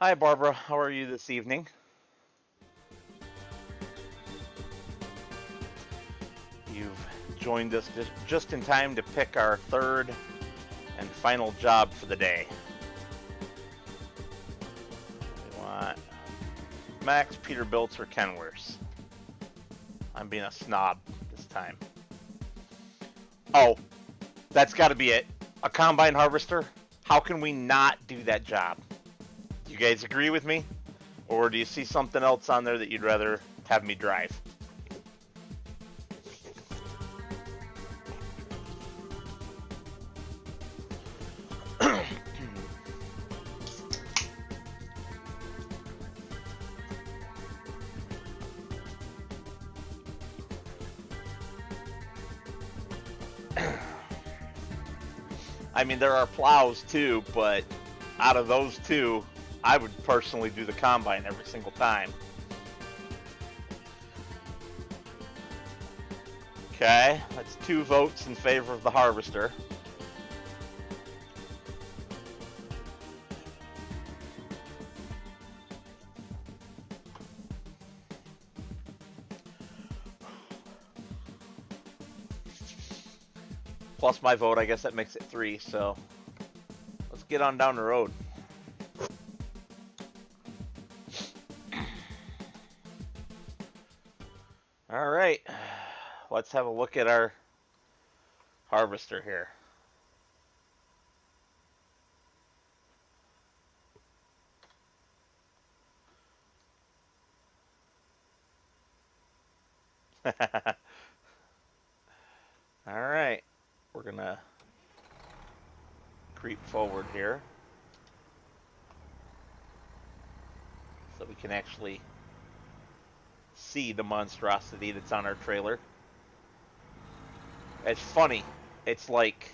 Hi, Barbara. How are you this evening? You've joined us just in time to pick our third and final job for the day. We want Max, Peterbilt's, or Kenworth's. I'm being a snob this time. Oh, that's got to be it. A combine harvester? How can we not do that job? Do you guys agree with me? Or do you see something else on there that you'd rather have me drive? I mean, there are plows too, but out of those two, I would personally do the combine every single time. Okay, that's 2 votes in favor of the harvester. Plus my vote, I guess that makes it 3, so let's get on down the road. All right, let's have a look at our harvester here. All right, we're gonna creep forward here so we can actually see the monstrosity that's on our trailer. It's funny. It's like,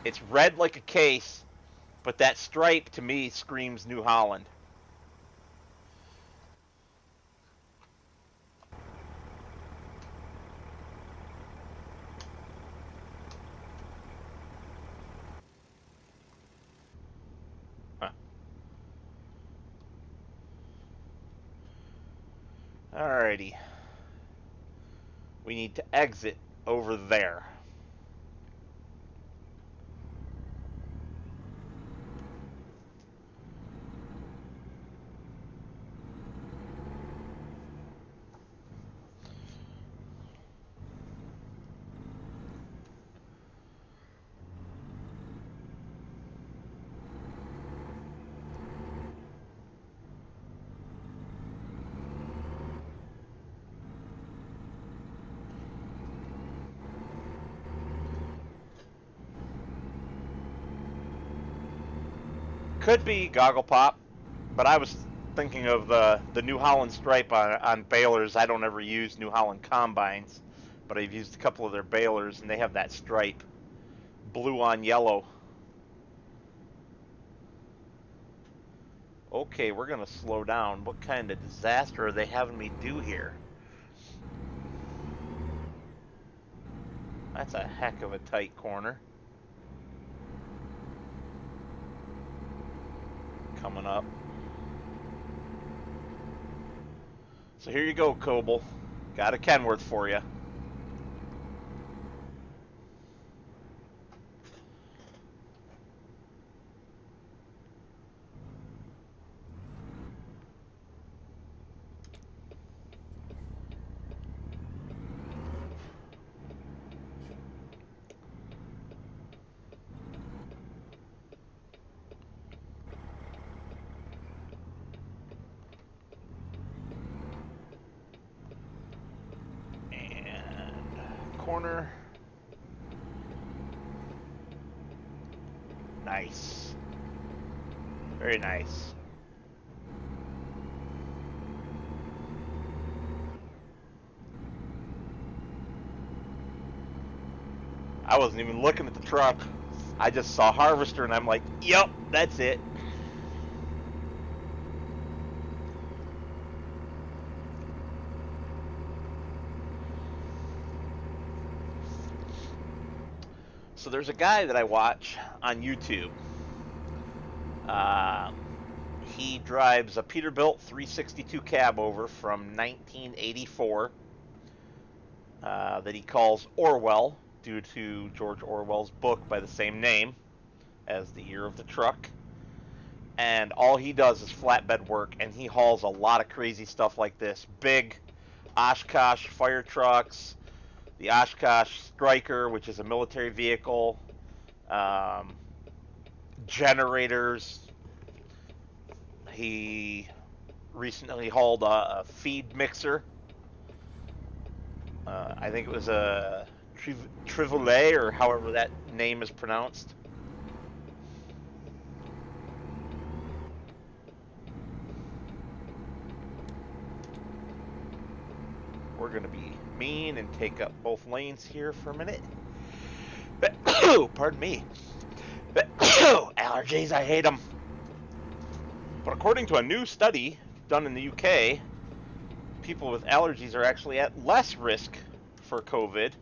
it's red like a case, but that stripe to me screams New Holland. Huh. Alrighty. We need to exit over there. Could be Goggle Pop, but I was thinking of the New Holland stripe on balers. I don't ever use New Holland combines, but I've used a couple of their balers, and they have that stripe, blue on yellow. Okay, we're gonna slow down. What kind of disaster are they having me do here? That's a heck of a tight corner. Coming up. So here you go, Coble. Got a Kenworth for you. Corner. Nice. Very nice. I wasn't even looking at the truck. I just saw harvester and I'm like, yep, that's it. So there's a guy that I watch on YouTube. He drives a Peterbilt 362 cab over from 1984 that he calls Orwell, due to George Orwell's book by the same name as the year of the truck. And all he does is flatbed work, and he hauls a lot of crazy stuff like this. Big Oshkosh fire trucks, the Oshkosh Striker, which is a military vehicle, generators. He recently hauled a feed mixer. I think it was a Trivoulet, or however that name is pronounced. We're going to be mean and take up both lanes here for a minute. Pardon me. Allergies, I hate them. But according to a new study done in the UK, people with allergies are actually at less risk for COVID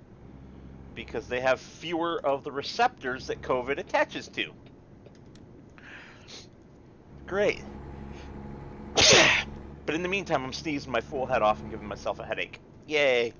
because they have fewer of the receptors that COVID attaches to. Great. But in the meantime, I'm sneezing my full head off and giving myself a headache. Yay.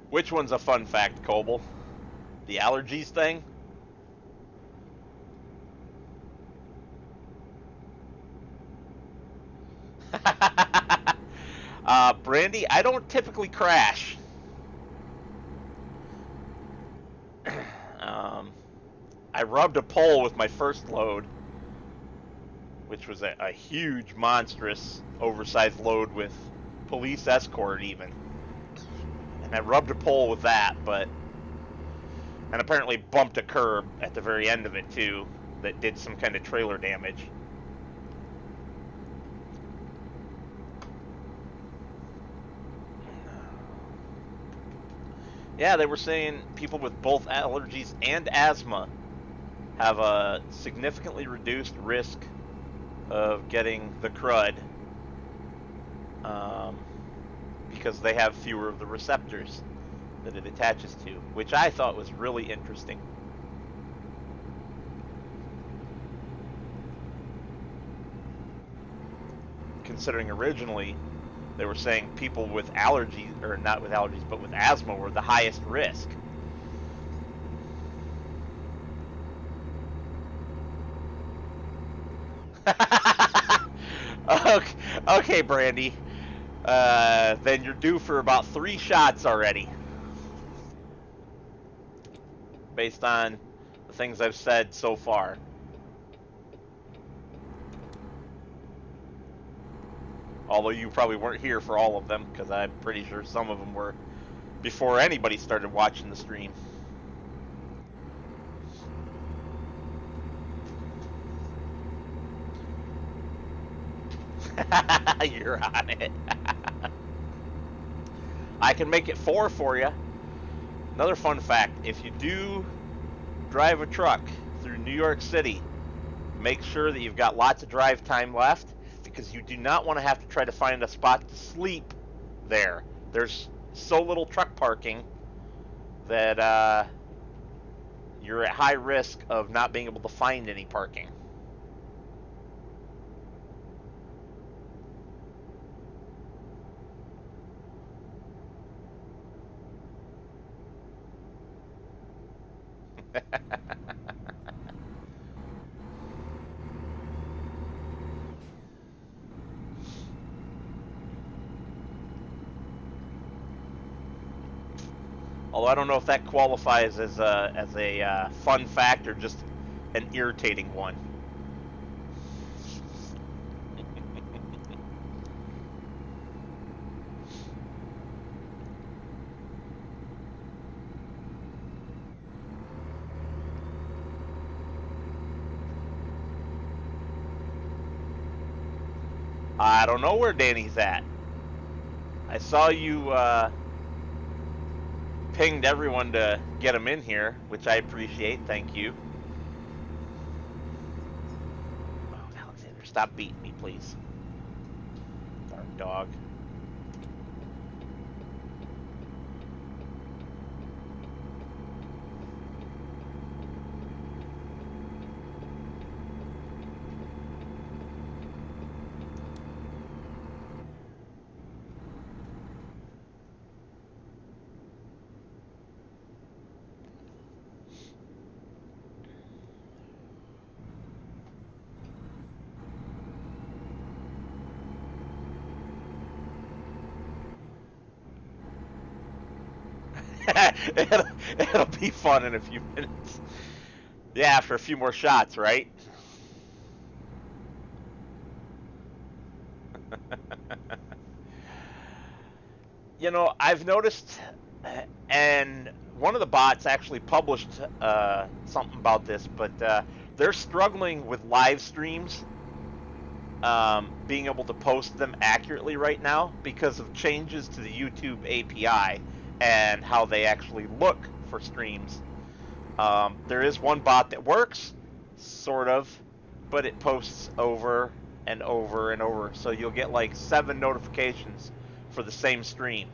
Which one's a fun fact, Coble? The allergies thing? Brandy, I don't typically crash. I rubbed a pole with my first load, which was a huge, monstrous, oversized load with police escort even. And I rubbed a pole with that, and apparently bumped a curb at the very end of it too, that did some kind of trailer damage. Yeah, they were saying people with both allergies and asthma have a significantly reduced risk of getting the crud, because they have fewer of the receptors that it attaches to, which I thought was really interesting. Considering originally they were saying people with allergies, or not with allergies, but with asthma were the highest risk. Okay, Brandy. Then you're due for about 3 shots already. Based on the things I've said so far. Although you probably weren't here for all of them, because I'm pretty sure some of them were before anybody started watching the stream. You're on it. I can make it 4 for you. Another fun fact, if you do drive a truck through New York City, make sure that you've got lots of drive time left, because you do not want to have to try to find a spot to sleep there. There's so little truck parking that you're at high risk of not being able to find any parking. Although I don't know if that qualifies as a fun fact or just an irritating one. I don't know where Danny's at. I saw you pinged everyone to get him in here, which I appreciate. Thank you. Oh, Alexander, stop beating me, please. Darn dog. it'll be fun in a few minutes. Yeah, after a few more shots, right? You know, I've noticed, and one of the bots actually published something about this, but they're struggling with live streams, being able to post them accurately right now because of changes to the YouTube API and how they actually look for streams. There is one bot that works, sort of, but it posts over and over and over, so you'll get like 7 notifications for the same stream,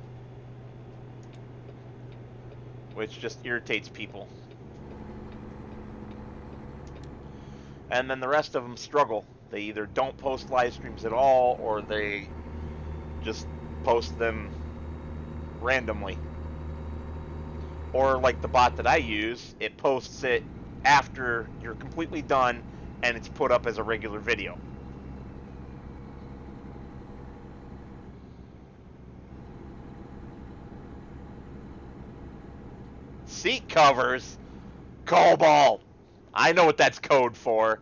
which just irritates people. And then the rest of them struggle. They either don't post live streams at all, or they just post them randomly. Or like the bot that I use, it posts it after you're completely done and it's put up as a regular video. Seat covers? Cobalt! I know what that's code for.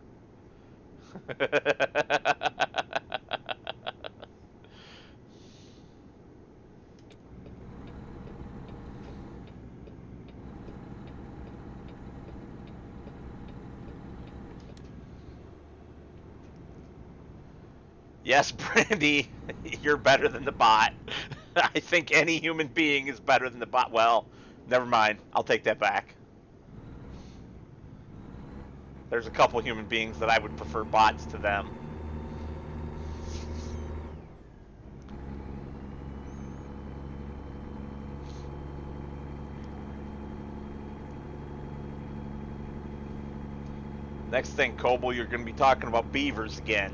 Yes, Brandy, you're better than the bot. I think any human being is better than the bot. Well, never mind. I'll take that back. There's a couple human beings that I would prefer bots to them. Next thing, Coble, you're going to be talking about beavers again.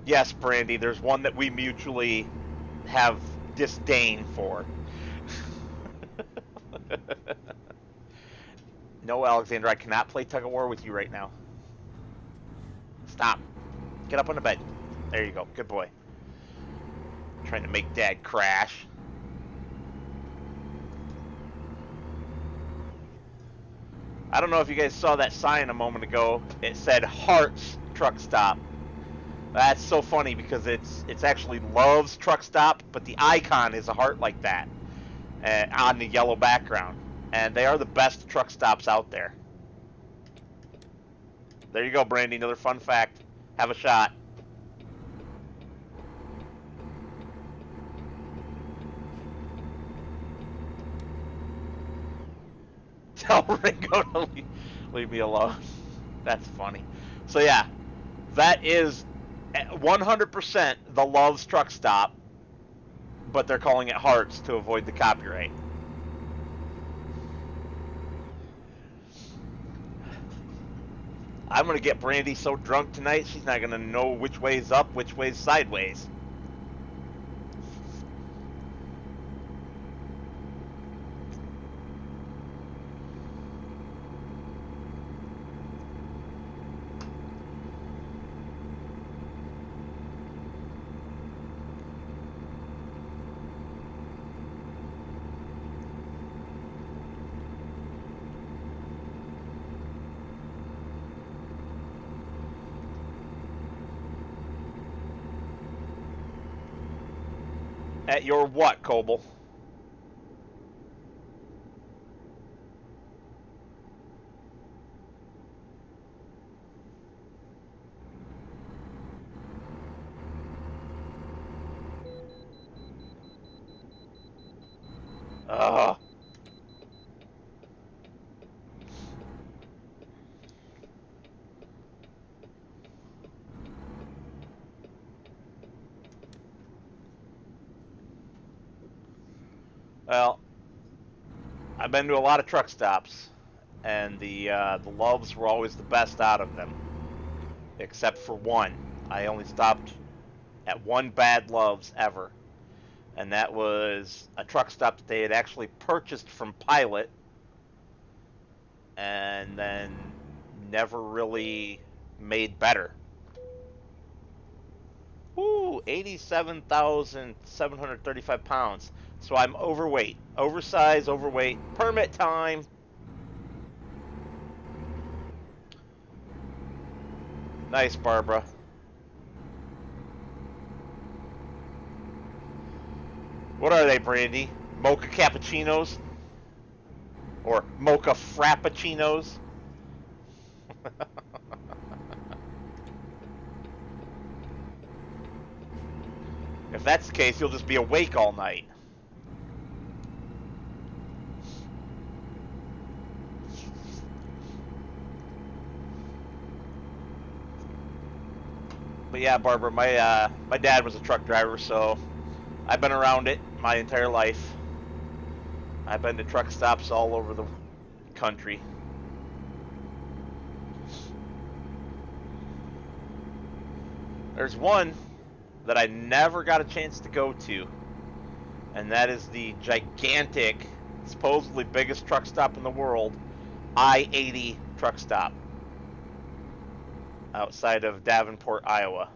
Yes, Brandy, there's one that we mutually have disdain for. No, Alexander, I cannot play tug of war with you right now. Stop. Get up on the bed. There you go. Good boy. Trying to make Dad crash. I don't know if you guys saw that sign a moment ago. It said Hearts Truck Stop. That's so funny because it's actually Love's Truck Stop, but the icon is a heart like that on the yellow background. And they are the best truck stops out there. There you go, Brandy. Another fun fact. Have a shot. Tell Ringo to leave me alone. That's funny. So yeah, that is 100% the Love's Truck Stop, but they're calling it Hearts to avoid the copyright. I'm going to get Brandy so drunk tonight, she's not going to know which way's up, which way's sideways. At your what, Coble? Ugh. Well, I've been to a lot of truck stops, and the Loves were always the best out of them, except for one. I only stopped at one bad Loves ever, and that was a truck stop that they had actually purchased from Pilot, and then never really made better. Woo, 87,735 pounds. So I'm overweight, oversized, overweight. Permit time. Nice, Barbara. What are they, Brandy? Mocha cappuccinos? Or mocha frappuccinos? If that's the case, you'll just be awake all night. But yeah, Barbara, my dad was a truck driver, so I've been around it my entire life. I've been to truck stops all over the country. There's one that I never got a chance to go to, and that is the gigantic, supposedly biggest truck stop in the world, I-80 truck stop outside of Davenport, Iowa.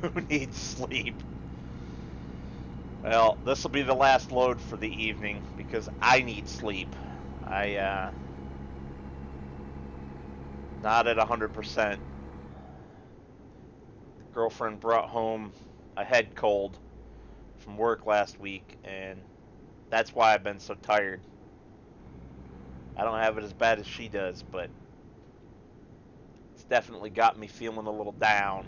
Who needs sleep? Well, this will be the last load for the evening because I need sleep. Not at 100%. Girlfriend brought home a head cold from work last week, and that's why I've been so tired. I don't have it as bad as she does, but it's definitely got me feeling a little down.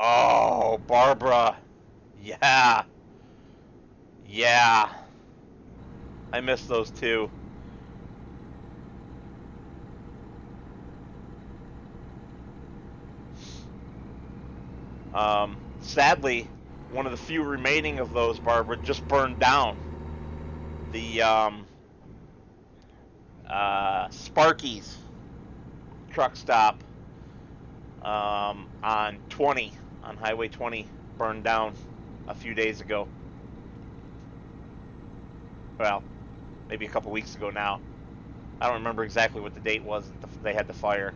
Oh, Barbara. Yeah. Yeah. I miss those too. Sadly, one of the few remaining of those, Barbara, just burned down. The Sparky's truck stop on Highway 20 burned down a few days ago. Well, maybe a couple weeks ago now. I don't remember exactly what the date was that they had the fire,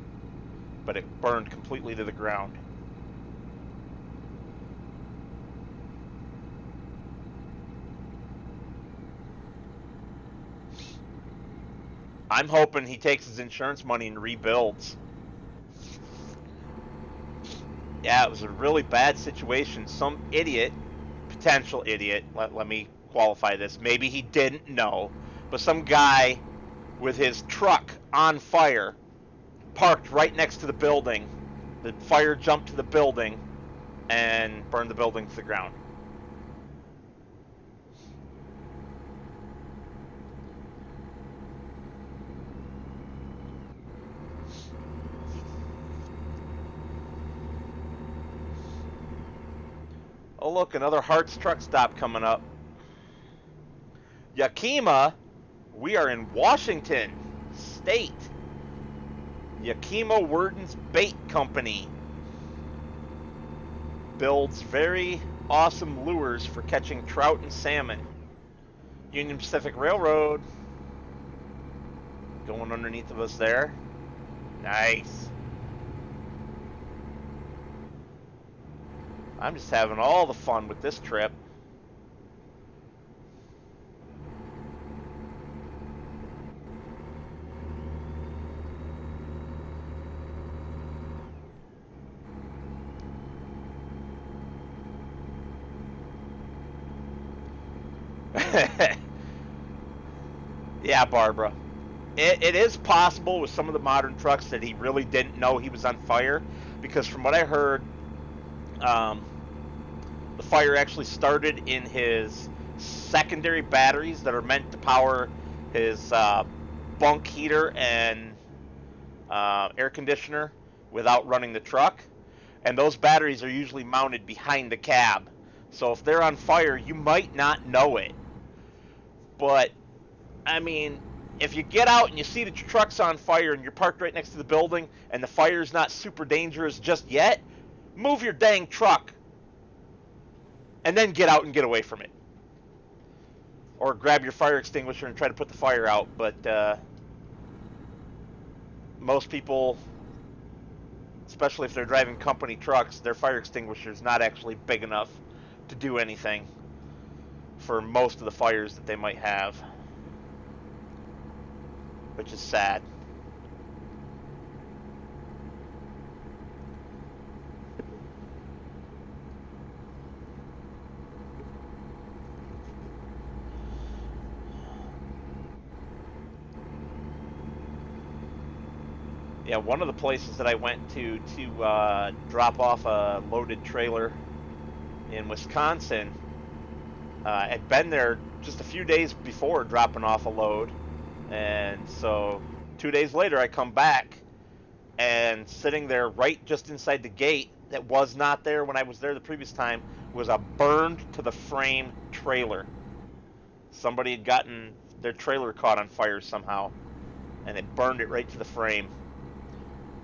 but it burned completely to the ground. I'm hoping he takes his insurance money and rebuilds. Yeah, it was a really bad situation. Some idiot, potential idiot, let me qualify this. Maybe he didn't know, but some guy with his truck on fire parked right next to the building. The fire jumped to the building and burned the building to the ground. Oh look, another Hart's truck stop coming up. Yakima, we are in Washington State. Yakima Worden's Bait Company builds very awesome lures for catching trout and salmon. Union Pacific Railroad going underneath of us there. Nice. I'm just having all the fun with this trip. Yeah, Barbara. It is possible with some of the modern trucks that he really didn't know he was on fire, because from what I heard, um, the fire actually started in his secondary batteries that are meant to power his bunk heater and air conditioner without running the truck. And those batteries are usually mounted behind the cab. So if they're on fire, you might not know it. But, I mean, if you get out and you see that your truck's on fire and you're parked right next to the building and the fire's not super dangerous just yet, move your dang truck and then get out and get away from it. Or grab your fire extinguisher and try to put the fire out. But most people, especially if they're driving company trucks, their fire extinguisher is not actually big enough to do anything for most of the fires that they might have, which is sad. Yeah, one of the places that I went to drop off a loaded trailer in Wisconsin, I'd been there just a few days before dropping off a load, and so 2 days later I come back, and sitting there right just inside the gate that was not there when I was there the previous time was a burned to the frame trailer. Somebody had gotten their trailer caught on fire somehow, and it burned it right to the frame.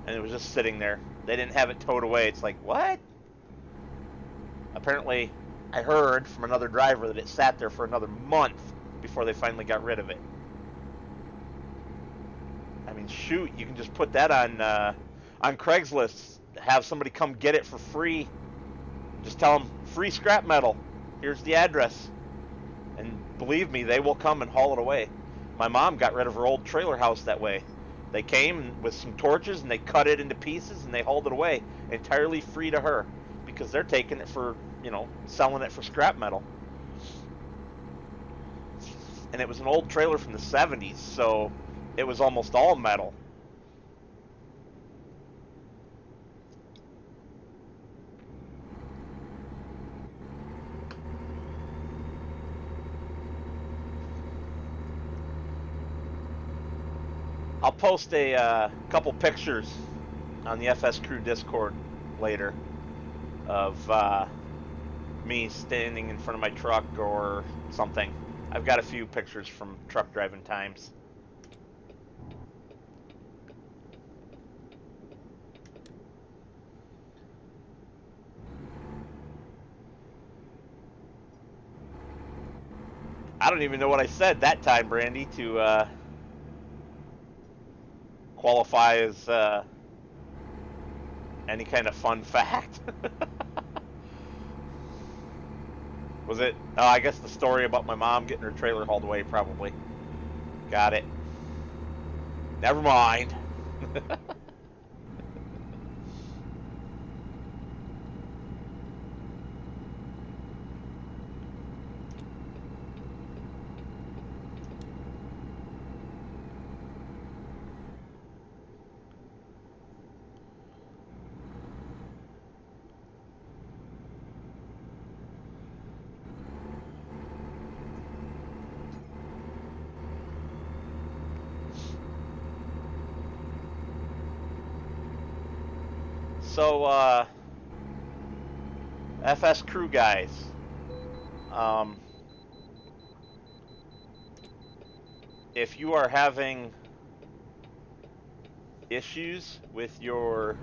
And it was just sitting there. They didn't have it towed away. It's like, what? Apparently, I heard from another driver that it sat there for another month before they finally got rid of it. I mean, shoot, you can just put that on Craigslist. Have somebody come get it for free. Just tell them, free scrap metal. Here's the address. And believe me, they will come and haul it away. My mom got rid of her old trailer house that way. They came with some torches and they cut it into pieces and they hauled it away entirely free to her, because they're taking it for, selling it for scrap metal. And it was an old trailer from the 70s, so it was almost all metal. I'll post a couple pictures on the FS Crew Discord later of me standing in front of my truck or something. I've got a few pictures from truck driving times. I don't even know what I said that time, Brandy, to qualify as any kind of fun fact. Was it? Oh, I guess the story about my mom getting her trailer hauled away, probably. Got it. Never mind. So, FS Crew guys, if you are having issues with your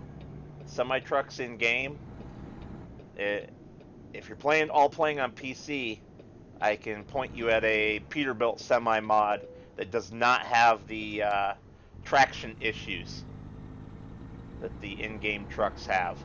semi-trucks in game, if you're playing on PC, I can point you at a Peterbilt semi mod that does not have the traction issues that the in-game trucks have.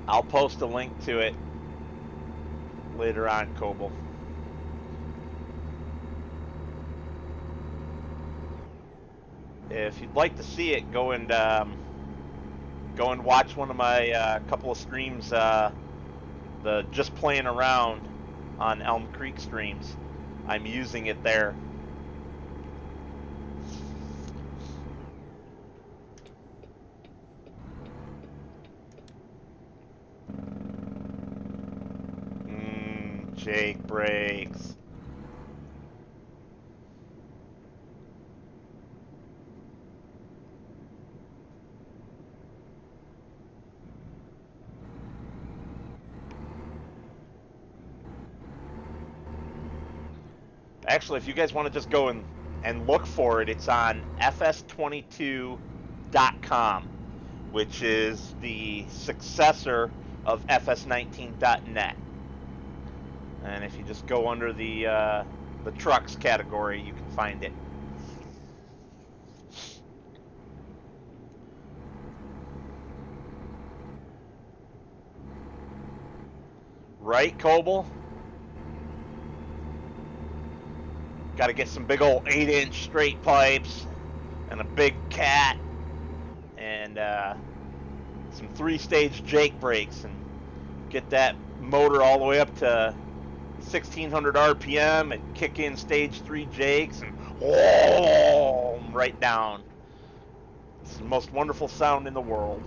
I'll post a link to it later on, Koble. If you'd like to see it, go and watch one of my couple of streams, the Just Playing Around on Elm Creek streams. I'm using it there. Jake breaks. Actually, if you guys want to just go and look for it, it's on fs22.com, which is the successor of fs19.net. And if you just go under the trucks category, you can find it. Right, Koble? Got to get some big old 8-inch straight pipes and a big cat and some 3-stage Jake brakes and get that motor all the way up to 1600 RPM and kick in stage 3 Jakes and right down. It's the most wonderful sound in the world.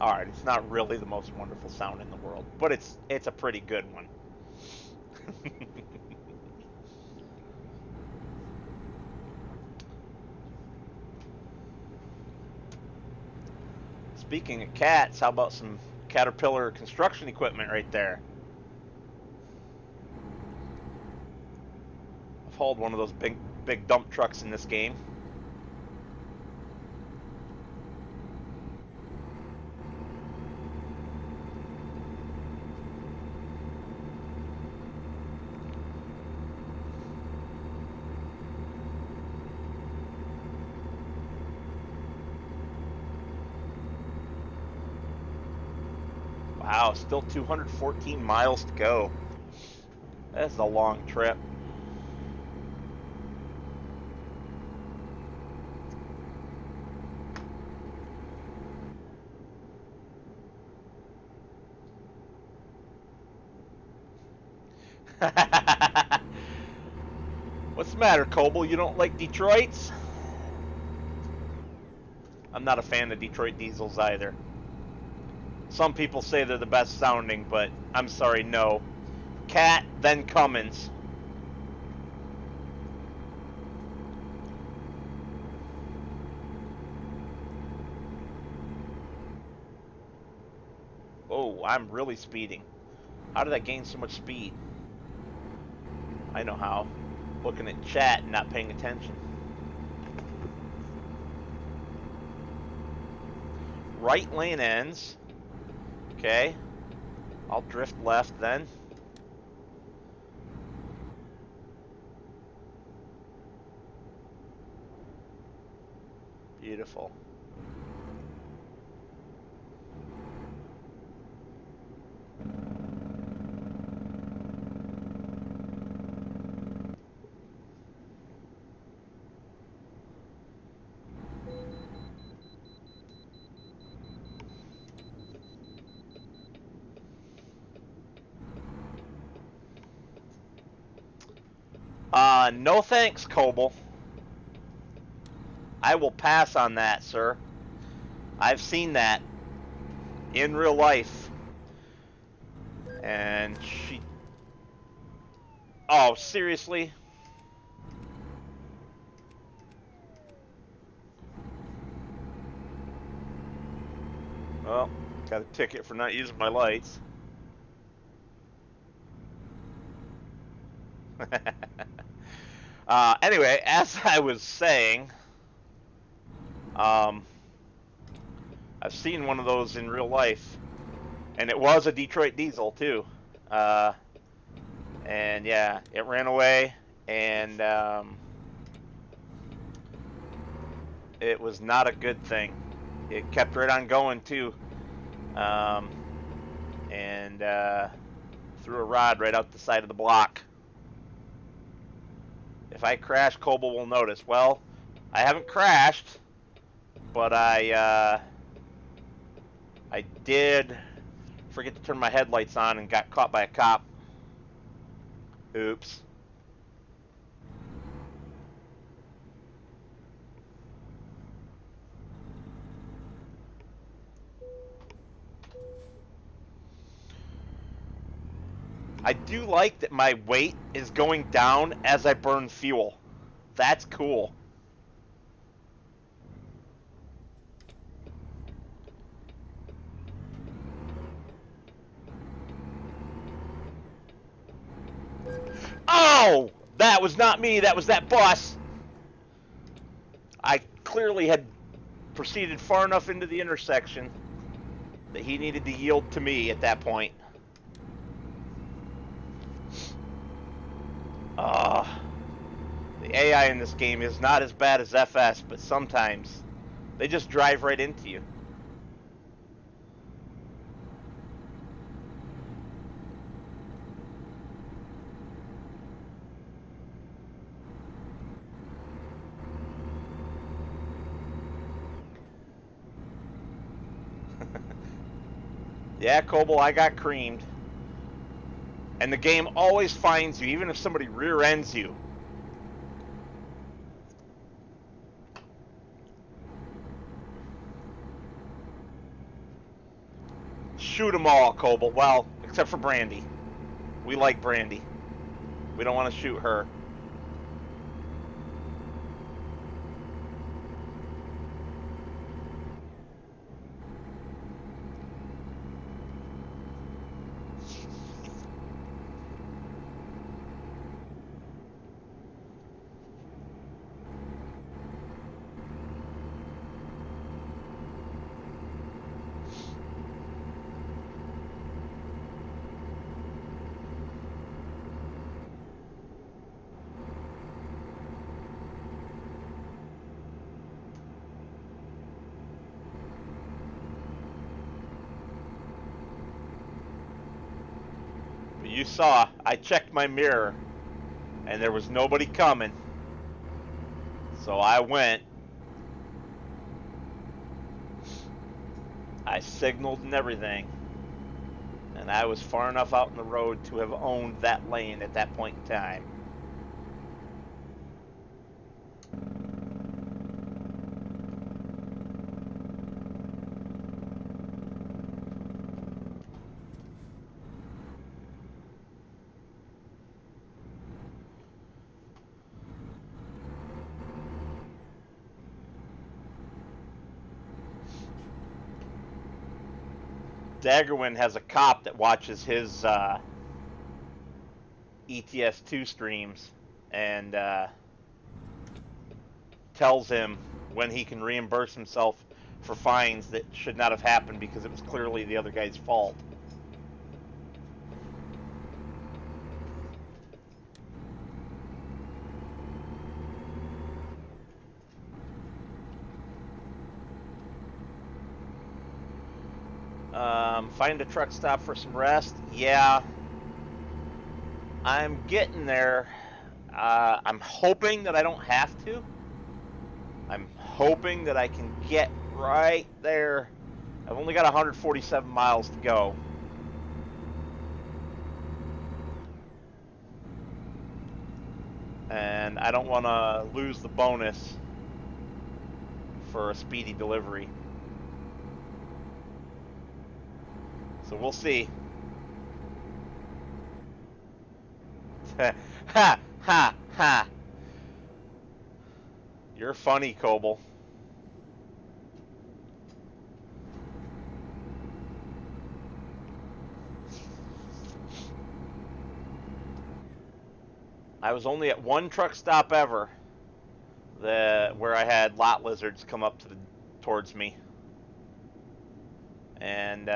All right, it's not really the most wonderful sound in the world, but it's a pretty good one. Speaking of cats, how about some Caterpillar construction equipment right there? I've hauled one of those big dump trucks in this game. Wow, still 214 miles to go. That's a long trip. What's the matter, Koble? You don't like Detroits? I'm not a fan of Detroit diesels either. Some people say they're the best sounding, but I'm sorry, no. Cat, then Cummins. Oh, I'm really speeding. How did I gain so much speed? I know how. Looking at chat and not paying attention. Right lane ends. Okay. I'll drift left then. Beautiful. No thanks, Koble. I will pass on that, sir. I've seen that in real life. And she... Oh, seriously? Well, got a ticket for not using my lights. Anyway, as I was saying, I've seen one of those in real life, and it was a Detroit diesel too. Uh, and yeah, it ran away, and it was not a good thing. It kept right on going too, um, and threw a rod right out the side of the block. If I crash, Coble will notice. Well, I haven't crashed, but I did forget to turn my headlights on and got caught by a cop. Oops. I do like that my weight is going down as I burn fuel. That's cool. Oh! That was not me, that was that bus! I clearly had proceeded far enough into the intersection that he needed to yield to me at that point. The AI in this game is not as bad as FS, but sometimes they just drive right into you. Yeah, Coble, I got creamed. And the game always finds you, even if somebody rear ends you. Shoot them all, Coble. Well, except for Brandy. We like Brandy. We don't want to shoot her. You saw, I checked my mirror, and there was nobody coming. So I went. I signaled and everything. And I was far enough out in the road to have owned that lane at that point in time. Daggerwin has a cop that watches his ETS2 streams and tells him when he can reimburse himself for fines that should not have happened because it was clearly the other guy's fault. Find a truck stop for some rest. Yeah, I'm getting there. I'm hoping that I don't have to. I'm hoping that I can get right there. I've only got 147 miles to go. And I don't want to lose the bonus for a speedy delivery. So we'll see. Ha! Ha! Ha! You're funny, Coble. I was only at one truck stop ever where I had lot lizards come up towards me. and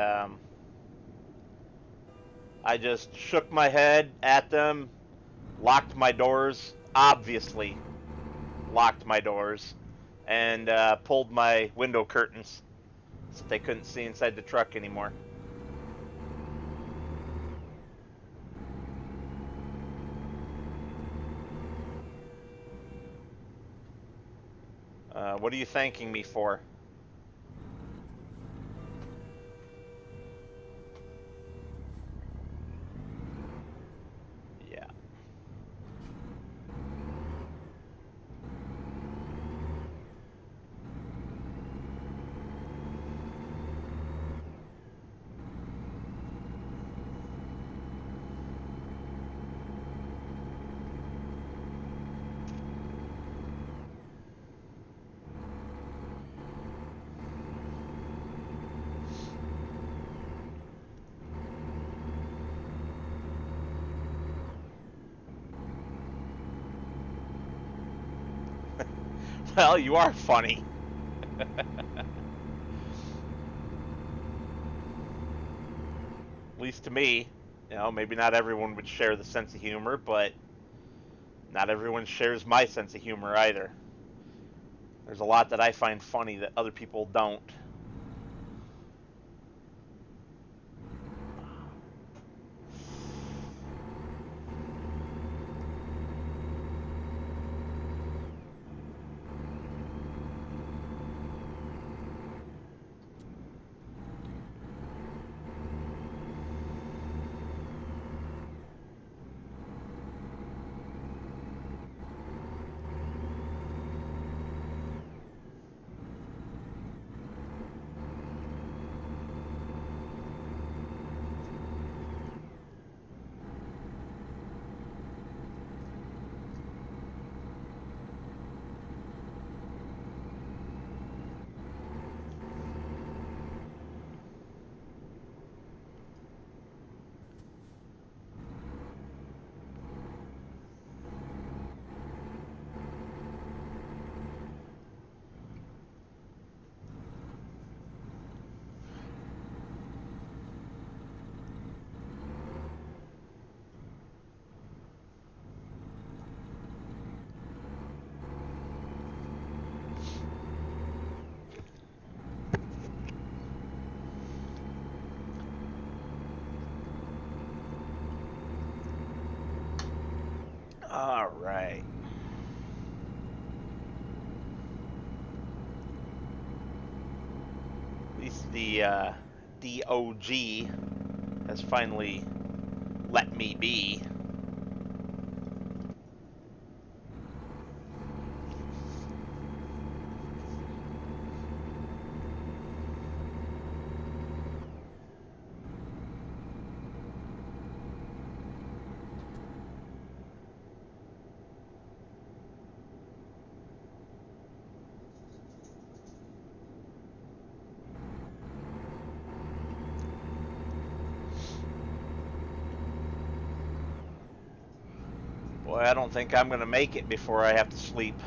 I just shook my head at them, locked my doors, obviously locked my doors, and pulled my window curtains so they couldn't see inside the truck anymore. What are you thanking me for? Yeah. Well, you are funny. At least to me. You know, maybe not everyone would share the sense of humor, but not everyone shares my sense of humor either. There's a lot that I find funny that other people don't. All right. At least the DOG has finally let me be. Boy, I don't think I'm going to make it before I have to sleep.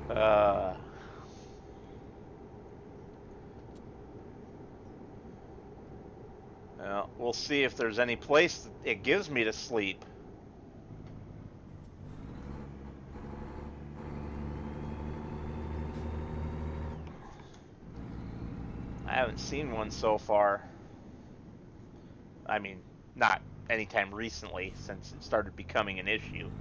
uh, well, we'll see if there's any place that it gives me to sleep. I haven't seen one so far. I mean, not anytime recently since it started becoming an issue.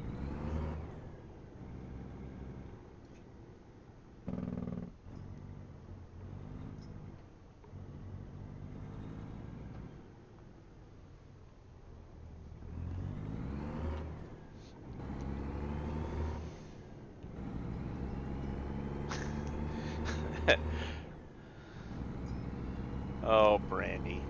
Oh, Brandy.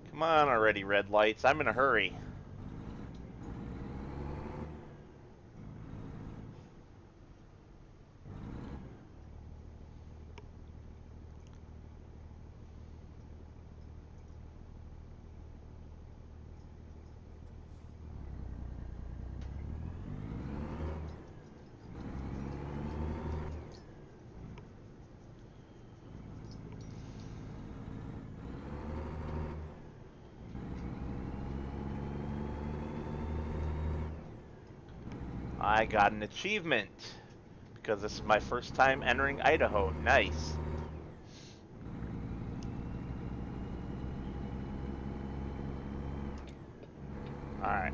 Come on already, red lights. I'm in a hurry. I got an achievement because this is my first time entering Idaho. Nice. Alright.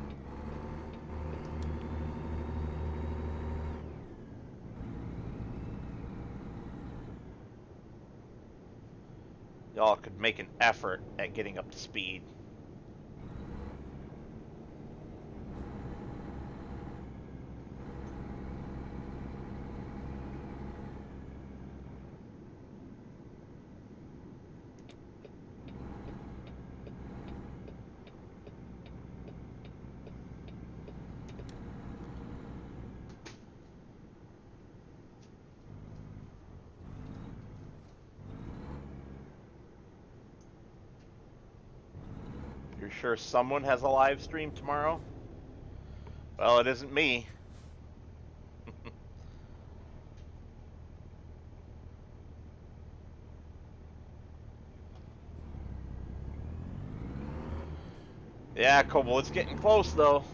Y'all could make an effort at getting up to speed. You're sure someone has a live stream tomorrow? Well, it isn't me. Yeah, Cobble, it's getting close though.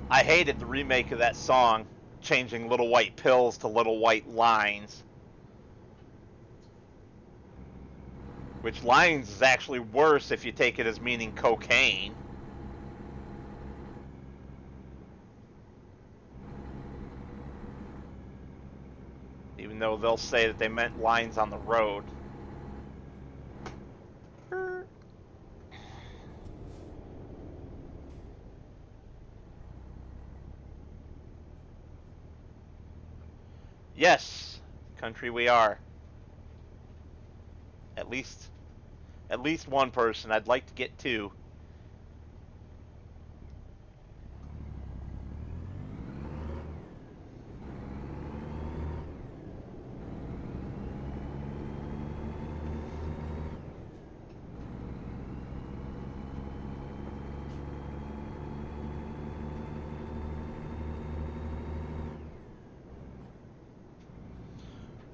I hated the remake of that song, changing little white pills to little white lines. Which lines is actually worse if you take it as meaning cocaine. Even though they'll say that they meant lines on the road. Yes, country we are. At least one person. I'd like to get two.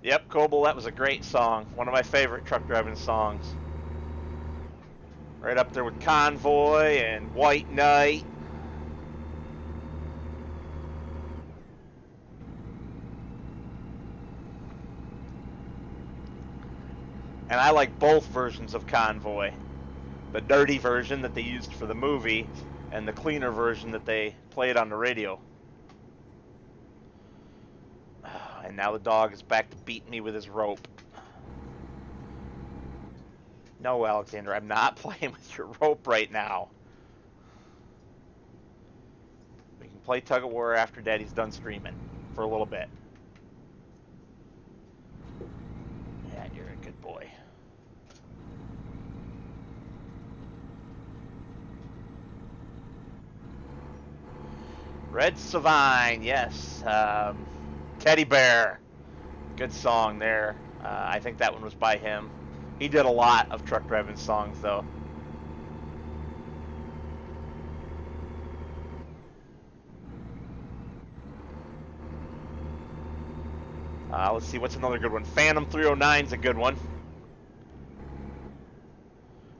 Yep, Coble, that was a great song. One of my favorite truck driving songs. Right up there with Convoy and White Knight. And I like both versions of Convoy. The dirty version that they used for the movie, and the cleaner version that they played on the radio. And now the dog is back to beat me with his rope. No, Alexander, I'm not playing with your rope right now. We can play tug of war after Daddy's done streaming for a little bit. Yeah, you're a good boy. Red Savine, yes. Teddy Bear. Good song there. I think that one was by him. He did a lot of truck driving songs, though. Let's see, what's another good one? Phantom 309 is a good one.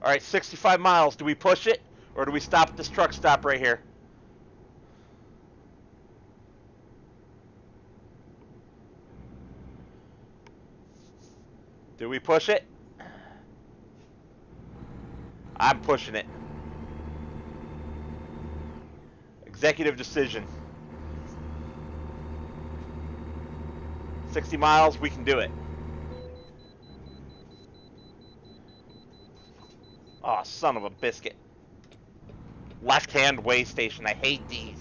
All right, 65 miles. Do we push it, or do we stop at this truck stop right here? Do we push it? I'm pushing it. Executive decision. 60 miles, we can do it. Oh, son of a biscuit. Left-hand way station. I hate these.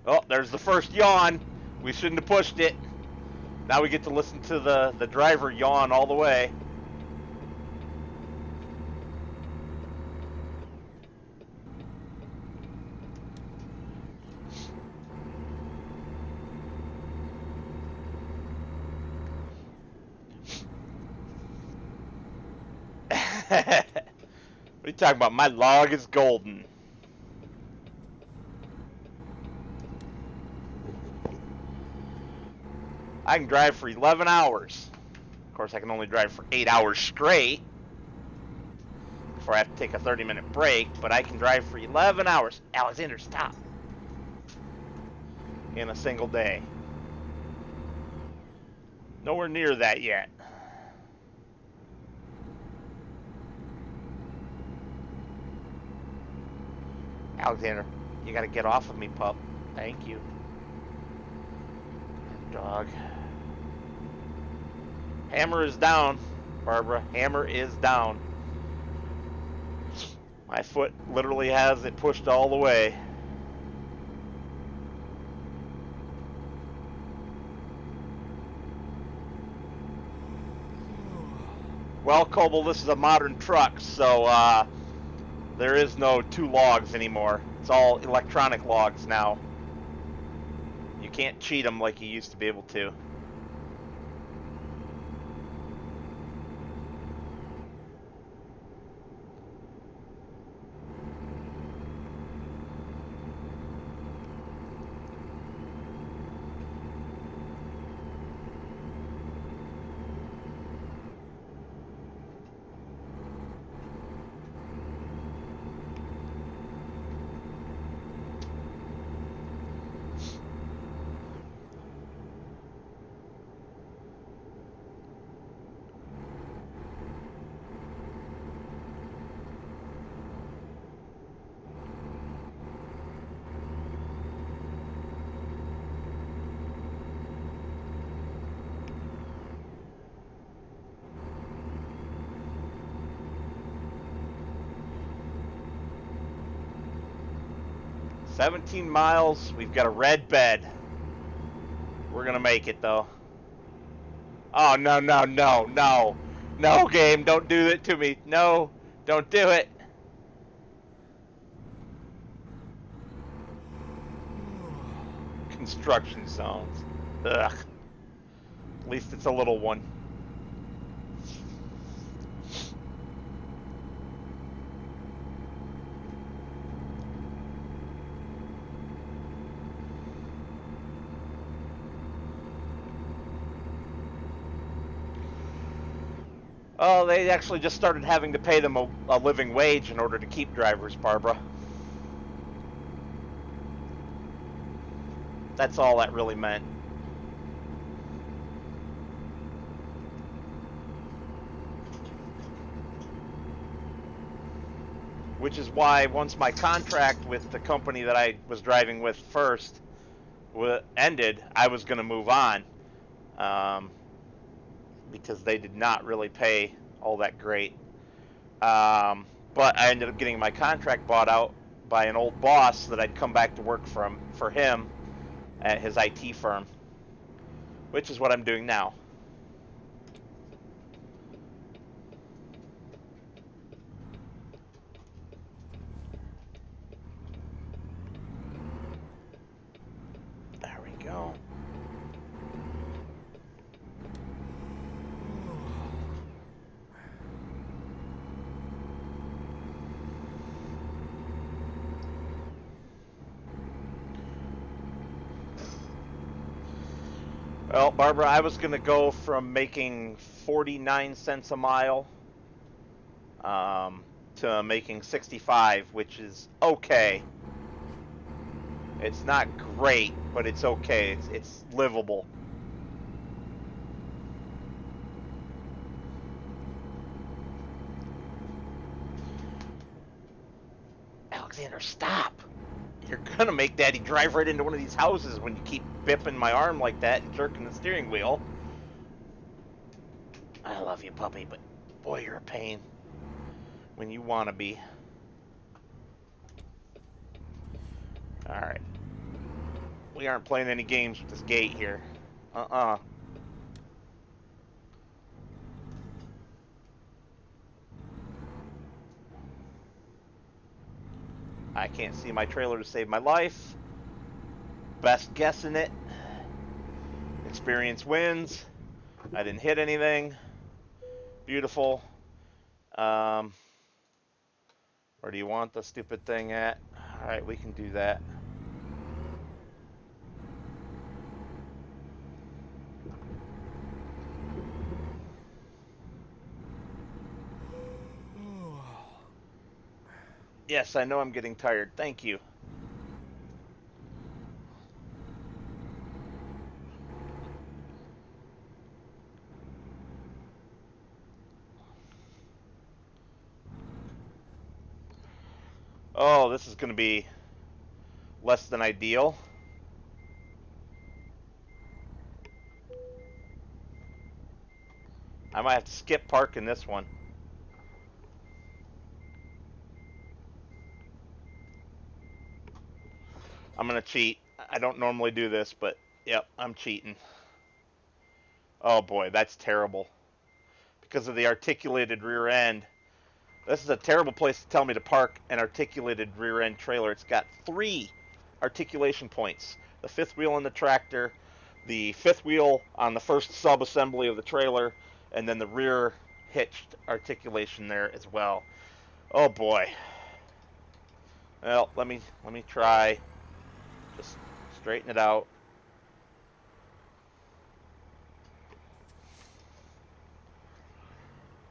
Oh, there's the first yawn. We shouldn't have pushed it. Now we get to listen to the driver yawn all the way. What are you talking about? My log is golden. I can drive for 11 hours. Of course, I can only drive for 8 hours straight before I have to take a 30-minute break, but I can drive for 11 hours. Alexander, stop. In a single day. Nowhere near that yet. Alexander, you gotta get off of me, pup. Thank you. Dog. Hammer is down, Barbara. Hammer is down. My foot literally has it pushed all the way. Well, Coble, this is a modern truck, so there is no 2 logs anymore. It's all electronic logs now. You can't cheat them like you used to be able to. $17 miles. We've got a red bed. We're gonna make it though. Oh no no no no no, game! Don't do it to me. No, don't do it. Construction zones. Ugh. At least it's a little one. Oh, they actually just started having to pay them a living wage in order to keep drivers, Barbara. That's all that really meant. Which is why once my contract with the company that I was driving with first ended, I was going to move on. Because they did not really pay all that great. But I ended up getting my contract bought out by an old boss that I'd come back to work for him at his IT firm, which is what I'm doing now. There we go. Well, Barbara, I was going to go from making 49 cents a mile to making 65, which is okay. It's not great, but it's okay. It's livable. Alexander, stop! You're gonna make Daddy drive right into one of these houses when you keep bipping my arm like that and jerking the steering wheel. I love you, puppy, but boy, you're a pain when you want to be. Alright. We aren't playing any games with this gate here. Uh-uh. I can't see my trailer to save my life. Best guessing it. Experience wins. I didn't hit anything. Beautiful. Where do you want the stupid thing at? Alright, we can do that. Yes, I know I'm getting tired. Thank you. Oh, this is going to be less than ideal. I might have to skip parking this one. I'm going to cheat. I don't normally do this, but yep, I'm cheating. Oh boy, that's terrible. Because of the articulated rear end. This is a terrible place to tell me to park an articulated rear end trailer. It's got 3 articulation points. The 5th wheel on the tractor, the 5th wheel on the first sub-assembly of the trailer, and then the rear hitched articulation there as well. Oh boy. Well, let me try. Just straighten it out.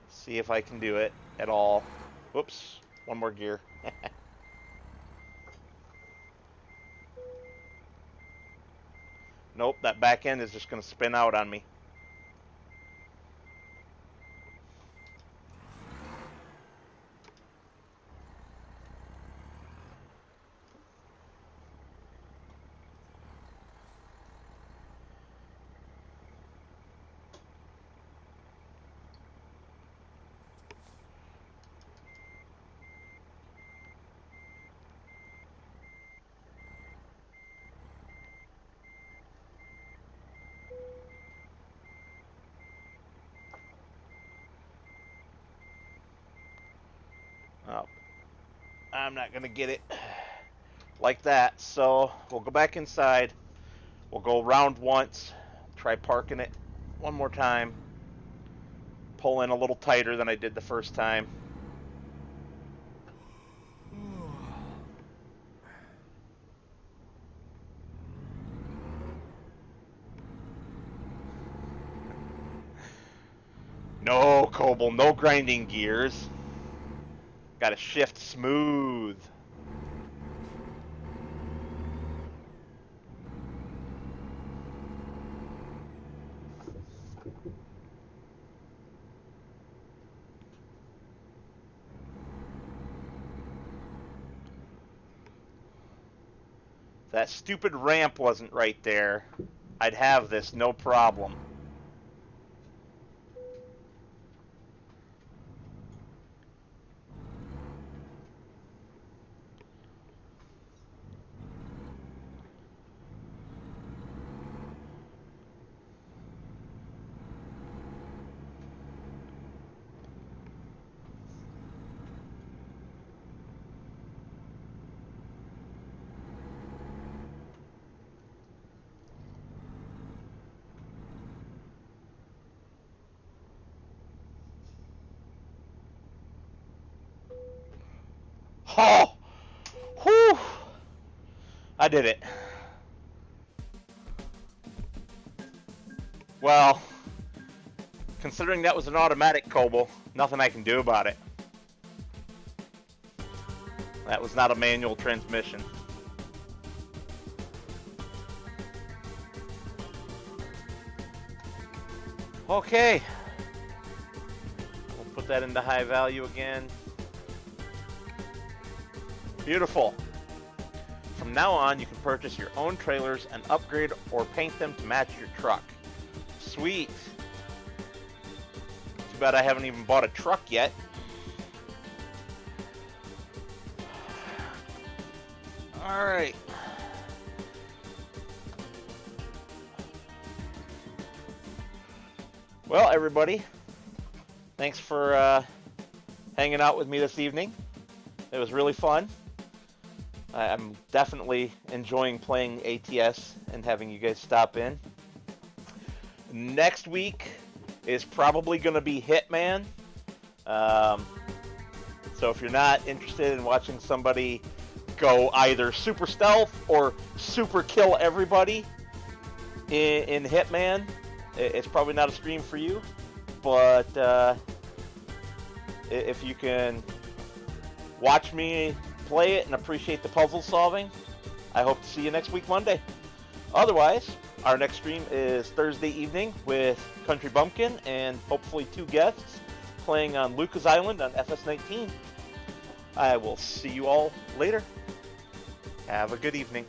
See if I can do it at all. Whoops, one more gear. Nope, that back end is just going to spin out on me. Oh, I'm not going to get it like that. So we'll go back inside. We'll go around once. Try parking it one more time. Pull in a little tighter than I did the first time. No, Coble, no grinding gears. Got to shift smooth. If that stupid ramp wasn't right there, I'd have this no problem. Oh! Whew! I did it. Well, considering that was an automatic Kobo, nothing I can do about it. That was not a manual transmission. Okay. We'll put that into high value again. Beautiful. From now on, you can purchase your own trailers and upgrade or paint them to match your truck. Sweet. Too bad I haven't even bought a truck yet. Alright. Well, everybody, thanks for hanging out with me this evening. It was really fun. I'm definitely enjoying playing ATS and having you guys stop in. Next week is probably going to be Hitman. So if you're not interested in watching somebody go either super stealth or super kill everybody in Hitman, it's probably not a stream for you. But if you can watch me play it and appreciate the puzzle solving, I hope to see you next week Monday. Otherwise, our next stream is Thursday evening with Country Bumpkin and hopefully 2 guests playing on Lucas Island on FS19. I will see you all later. Have a good evening.